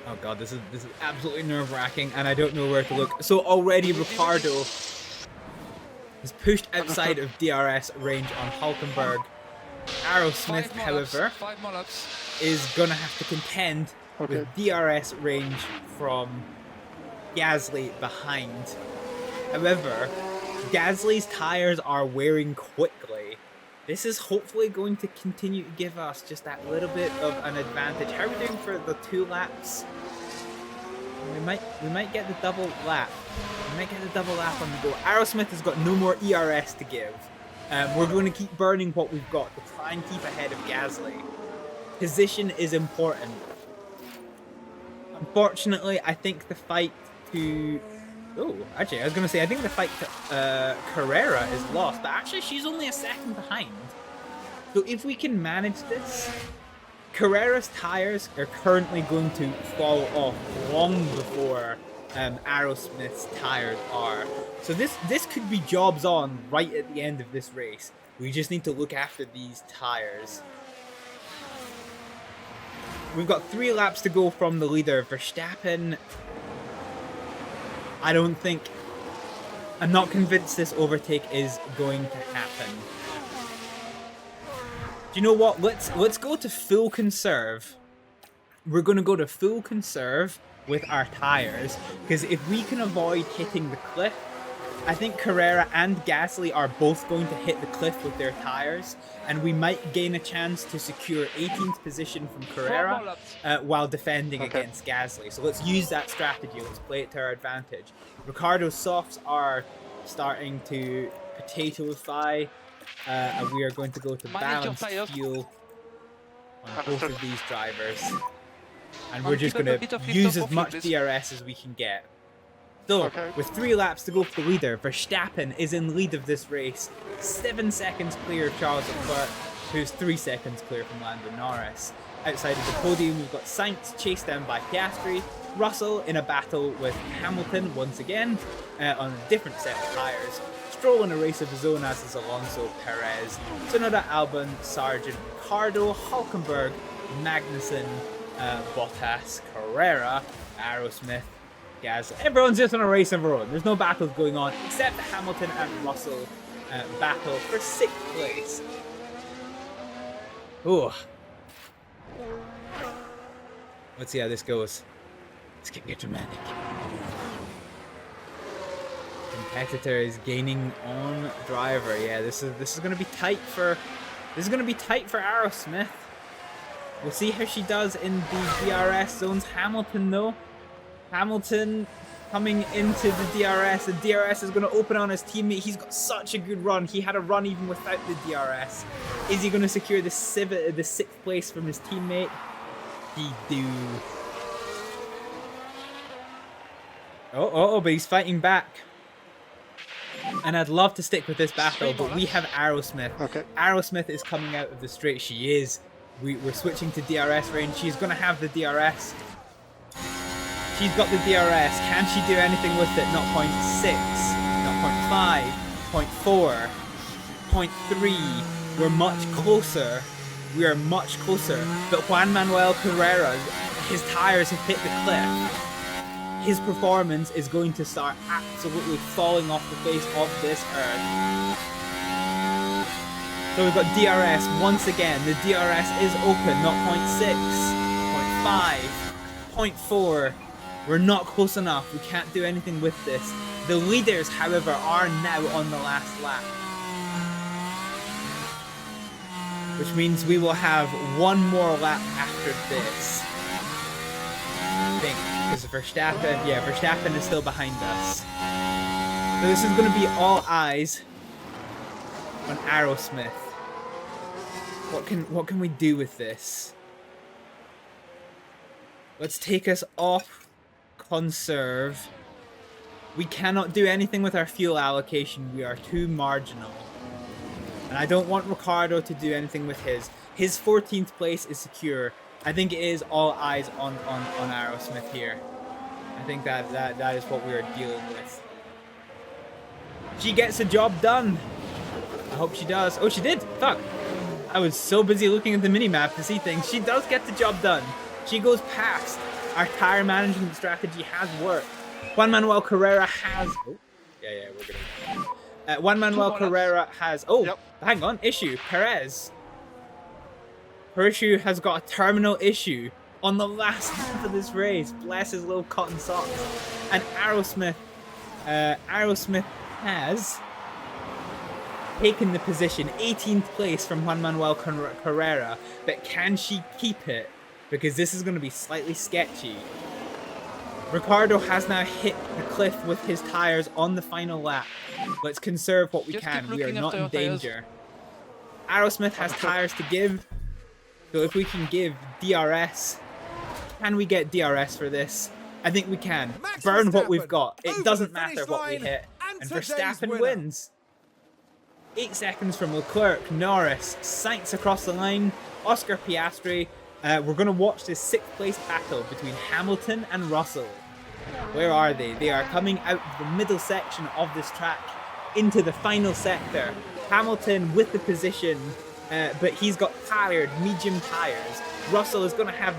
Oh god, this is absolutely nerve-wracking, and I don't know where to look. So already Ricardo is pushed outside of DRS range on Hülkenberg. Aerosmith, 5 more however, laps. 5 more laps. is gonna have to contend Okay. with DRS range from Gasly behind. However, Gasly's tires are wearing quickly. This is hopefully going to continue to give us just that little bit of an advantage. How are we doing for the 2 laps? We might get the double lap. We might get the double lap on the go. Aerosmith has got no more ERS to give. We're going to keep burning what we've got to try and keep ahead of Gasly. Position is important. Unfortunately, I think the fight to... Oh, actually, I was going to say, I think the fight to Carrera is lost, but actually she's only a second behind. So if we can manage this, Carrera's tires are currently going to fall off long before Aerosmith's tires are. So this could be jobs on right at the end of this race. We just need to look after these tires. We've got 3 laps to go from the leader, Verstappen. I'm not convinced this overtake is going to happen. Do you know what? Let's go to full conserve. We're going to go to full conserve with our tires, because if we can avoid hitting the cliff, I think Carrera and Gasly are both going to hit the cliff with their tires, and we might gain a chance to secure 18th position from Carrera while defending against Gasly. So let's use that strategy. Let's play it to our advantage. Ricciardo's softs are starting to potatoify. And we are going to go to balanced fuel on both of these drivers. And we're just going to use as much DRS as we can get. So, with 3 laps to go for the leader, Verstappen is in lead of this race. 7 seconds clear of Charles Leclerc, who's 3 seconds clear from Lando Norris. Outside of the podium, we've got Sainz chased down by Piastri. Russell in a battle with Hamilton once again on a different set of tyres. Stroll in a race of his own, as is Alonso, Perez, Tsunoda, Albon, Sargent, Ricardo, Hulkenberg, Magnussen, Bottas, Carrera, Aerosmith, Gasly. Everyone's just on a race of their own. There's no battles going on except the Hamilton and Russell battle for 6th place. Ooh. Let's see how this goes. This can get dramatic. Competitor is gaining on driver. Yeah, this is gonna be tight for Aerosmith. We'll see how she does in the DRS zones. Hamilton though. Hamilton coming into the DRS. The DRS is going to open on his teammate. He's got such a good run. He had a run even without the DRS. Is he going to secure the 6th place from his teammate? He do. Oh, but he's fighting back. And I'd love to stick with this battle, but we have Aerosmith. Okay. Aerosmith is coming out of the straight. She is. We're switching to DRS range. She's going to have the DRS. She's got the DRS. Can she do anything with it? Not 0.6, not 0.5, 0.4, 0.3. We're much closer. We are much closer. But Juan Manuel Carrera, his tires have hit the cliff. His performance is going to start absolutely falling off the face of this earth. So we've got DRS once again. The DRS is open, not 0.6, 0.5, 0.4. We're not close enough. We can't do anything with this. The leaders, however, are now on the last lap. Which means we will have one more lap after this. I think. Because Verstappen is still behind us. So this is going to be all eyes on Aerosmith. What can we do with this? Let's take us off conserve. We cannot do anything with our fuel allocation. We are too marginal. And I don't want Ricardo to do anything with his. His 14th place is secure. I think it is all eyes on Aerosmith here. I think that is what we are dealing with. She gets the job done. I hope she does. Oh, she did. Fuck. I was so busy looking at the minimap to see things. She does get the job done. She goes past. Our tire management strategy has worked. Juan Manuel Carrera has... Oh, yeah, we're gonna... Juan Manuel Carrera has... Oh, hang on. Issue. Perez. Horseshoe has got a terminal issue on the last lap of this race. Bless his little cotton socks. And Aerosmith has taken the position, 18th place from Juan Manuel Carrera, but can she keep it? Because this is going to be slightly sketchy. Ricardo has now hit the cliff with his tires on the final lap. Let's conserve what we can. We are not in danger. Aerosmith has tires to give. So if we can give DRS, can we get DRS for this? I think we can. Burn what we've got. It doesn't matter what we hit. And Verstappen wins. 8 seconds from Leclerc, Norris, Sainz across the line, Oscar Piastri. We're going to watch this 6th place battle between Hamilton and Russell. Where are they? They are coming out of the middle section of this track into the final sector. Hamilton with the position, but he's got tired, medium tires. Russell is going to have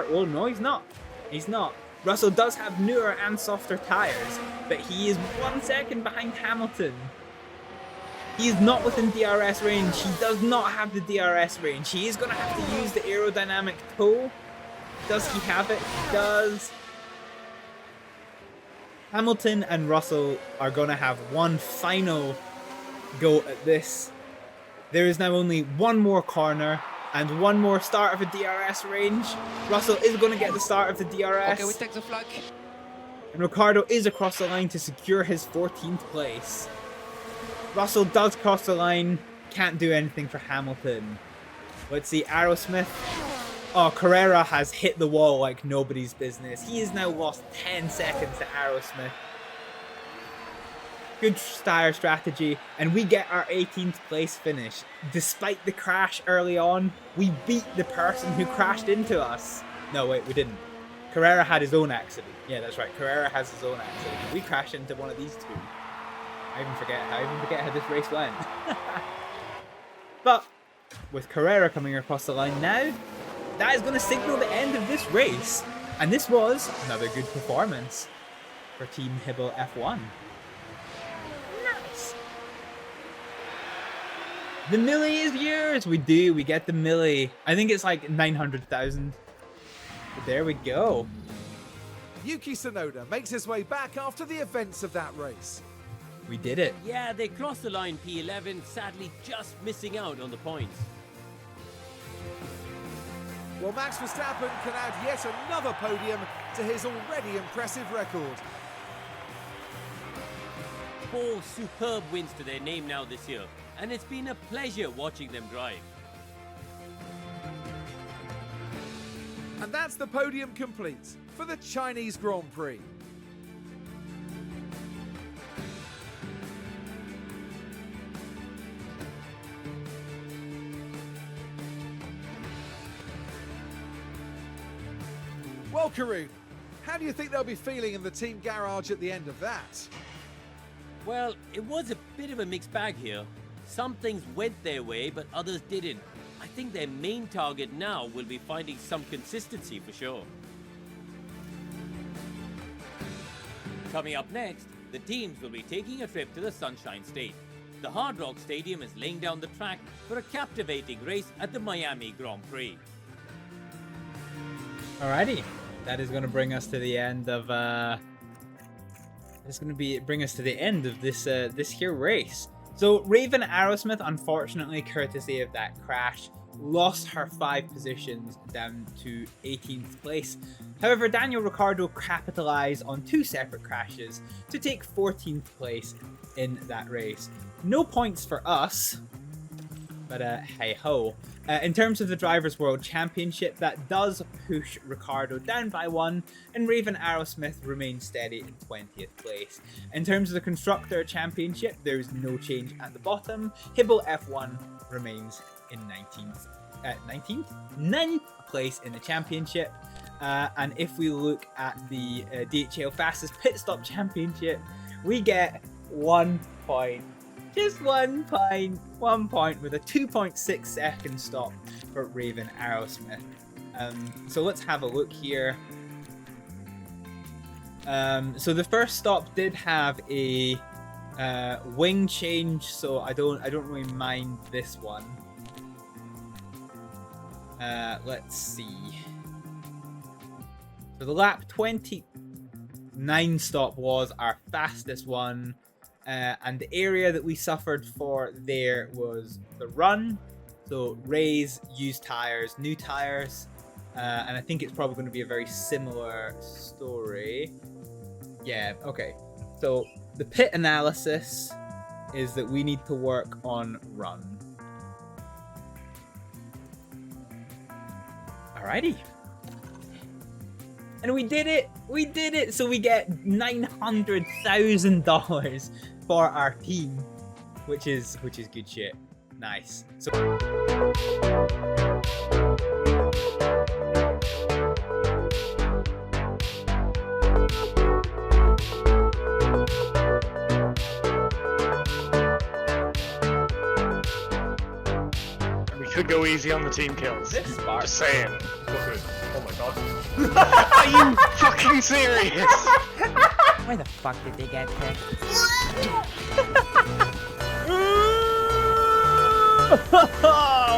Oh, no, he's not. He's not. Russell does have newer and softer tires, but he is 1 second behind Hamilton. He is not within DRS range. He does not have the DRS range. He is going to have to use the aerodynamic toe. Does he have it? He does. Hamilton and Russell are going to have one final go at this. There is now only one more corner and one more start of a DRS range. Russell is going to get the start of the DRS. Okay, we take the flag. And Ricardo is across the line to secure his 14th place. Russell does cross the line. Can't do anything for Hamilton. Let's see, Aerosmith. Oh, Carrera has hit the wall like nobody's business. He has now lost 10 seconds to Aerosmith. Good tire strategy, and we get our 18th place finish. Despite the crash early on, we beat the person who crashed into us. No, wait, we didn't. Carrera had his own accident. Yeah, that's right. Carrera has his own accident. We crashed into one of these two. I even forget how this race went. But with Carrera coming across the line now, that is going to signal the end of this race. And this was another good performance for Team Hibble F1. Nice. The milli is yours. We get the milli. I think it's like 900,000. But there we go. Yuki Tsunoda makes his way back after the events of that race. We did it. Yeah, they crossed the line P11, sadly just missing out on the points. Well, Max Verstappen can add yet another podium to his already impressive record. 4 superb wins to their name now this year, and it's been a pleasure watching them drive. And that's the podium complete for the Chinese Grand Prix. Well, Karun, how do you think they'll be feeling in the team garage at the end of that? Well, it was a bit of a mixed bag here. Some things went their way, but others didn't. I think their main target now will be finding some consistency for sure. Coming up next, the teams will be taking a trip to the Sunshine State. The Hard Rock Stadium is laying down the track for a captivating race at the Miami Grand Prix. Alrighty, that is going to bring us to the end of bring us to the end of this this here race. So Raven Aerosmith, unfortunately, courtesy of that crash, lost her 5 positions down to 18th place. However, Daniel Ricciardo capitalized on 2 separate crashes to take 14th place in that race. No points for us, but hey ho. In terms of the Drivers' World Championship, that does push Ricciardo down by 1, and Raven Aerosmith remains steady in 20th place. In terms of the Constructor Championship, there's no change at the bottom. Hibble F1 remains in 9th place in the championship. And if we look at the DHL Fastest Pit Stop Championship, we get 1 point. Just 1 point. 1 point with a 2.6 second stop for Raven Aerosmith. So let's have a look here. So the first stop did have a wing change, so I don't really mind this one. Let's see. So the lap 29 stop was our fastest one. And the area that we suffered for there was the run. So raise, used tires, new tires. And I think it's probably going to be a very similar story. Yeah, okay. So the pit analysis is that we need to work on run. Alrighty. And we did it! We did it! So we get $900,000 for our team, which is good shit. Nice. So We could go easy on the team kills. this bar. Just saying. Oh my god. Are you fucking serious? Where the fuck did they get there?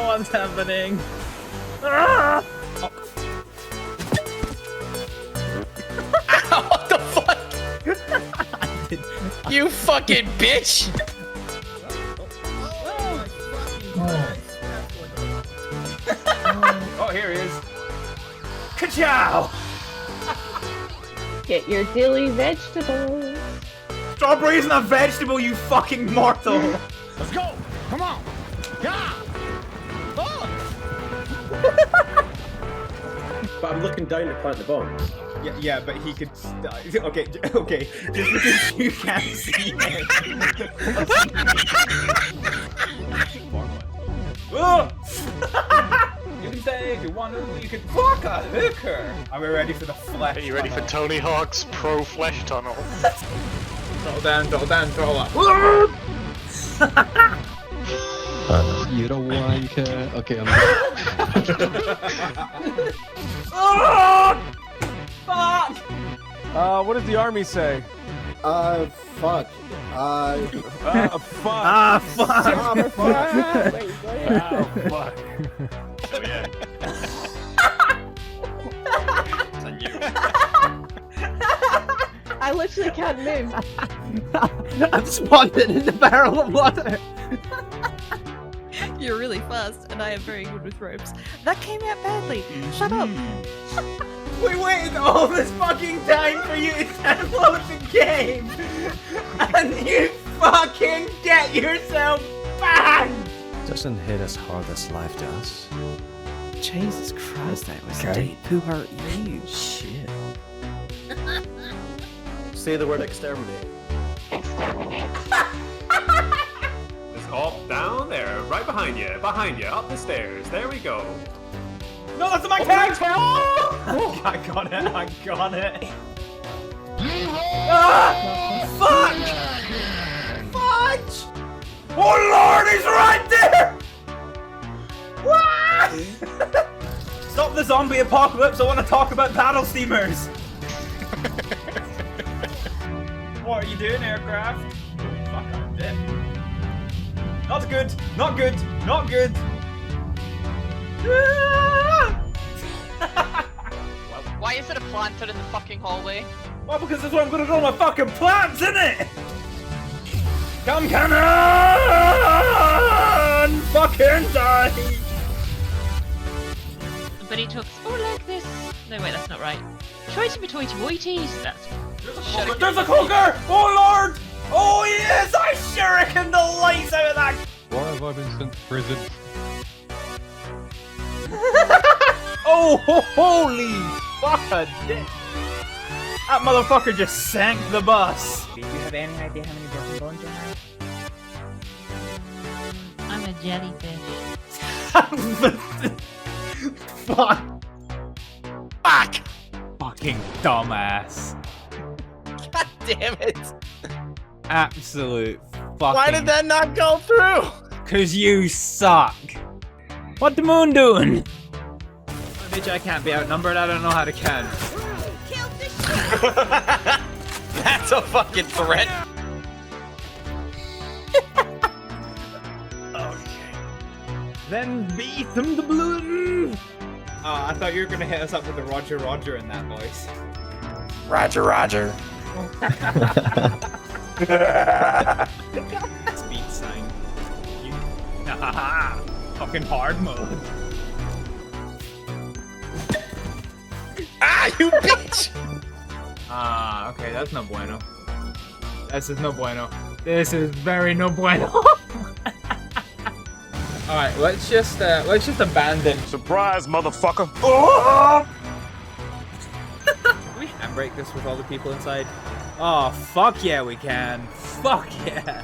What's happening? What the fuck? You fucking bitch! Oh, here he is. Ka-chow! Get your dilly vegetables. Strawberry isn't a vegetable, you fucking mortal! Let's go! Come on! Yeah! Oh! But I'm looking down to plant the bomb. Yeah, but he could. Okay, okay. Just because you can't see it. Oh! You can say if you want to, you can fuck a hooker. Are we ready for the flesh? Are you ready for tunnel? Tony Hawk's pro flesh tunnel? Throttle down, throttle up. You're a wanker. Okay, I'm. Oh! Fuck! What does the army say? Fuck. Fuck. Ah, fuck! Fuck. Oh yeah. I literally can't move. I'm spawned in the barrel of water. You're really fast, and I am very good with ropes. That came out badly. Shut up. We waited all this fucking time for you to download the game, and you fucking get yourself banned. Doesn't hit as hard as life does. Jesus Christ, that was Okay. deep. Who hurt you? Shit. Say the word exterminate. Just up, down, there, right behind you, up the stairs. There we go. No, that's my character! Oh, I got it, I got it. Ah! Fuck! Fudge! Oh lord, he's right there! What? Stop the zombie apocalypse, I want to talk about paddle steamers. What are you doing, aircraft? Fuck, I'm dead. Not good, not good, not good. Why is it a planter in the fucking hallway? Well, because that's where I'm gonna grow my fucking plants, isn't it? Come cannon! Fucking die! But he talks all like this. No, wait, that's not right. Choity toity woities. That's. There's a cloaker! Oh lord! Oh yes! I shuriken the lights out of that! Why have I been sent to prison? Oh, holy fuck a dick! That motherfucker just sank the bus! Do you have any idea how many broken bones you have? I'm a jellyfish. Fuck! Fuck! Fucking dumbass. God damn it! Absolute fucking. Why did that not go through? Cause you suck. What the moon doing? Bitch, I can't be outnumbered. I don't know how to count. That's a fucking threat. Then beat them the balloon. I thought you were gonna hit us up with the Roger Roger in that voice. Roger, Roger. Speed sign. You... Fucking hard mode. Ah, you bitch! Okay, that's no bueno. This is no bueno. This is very no bueno. Alright, let's just abandon. Surprise, motherfucker! Can we handbrake this with all the people inside? Oh, fuck yeah we can. Fuck yeah.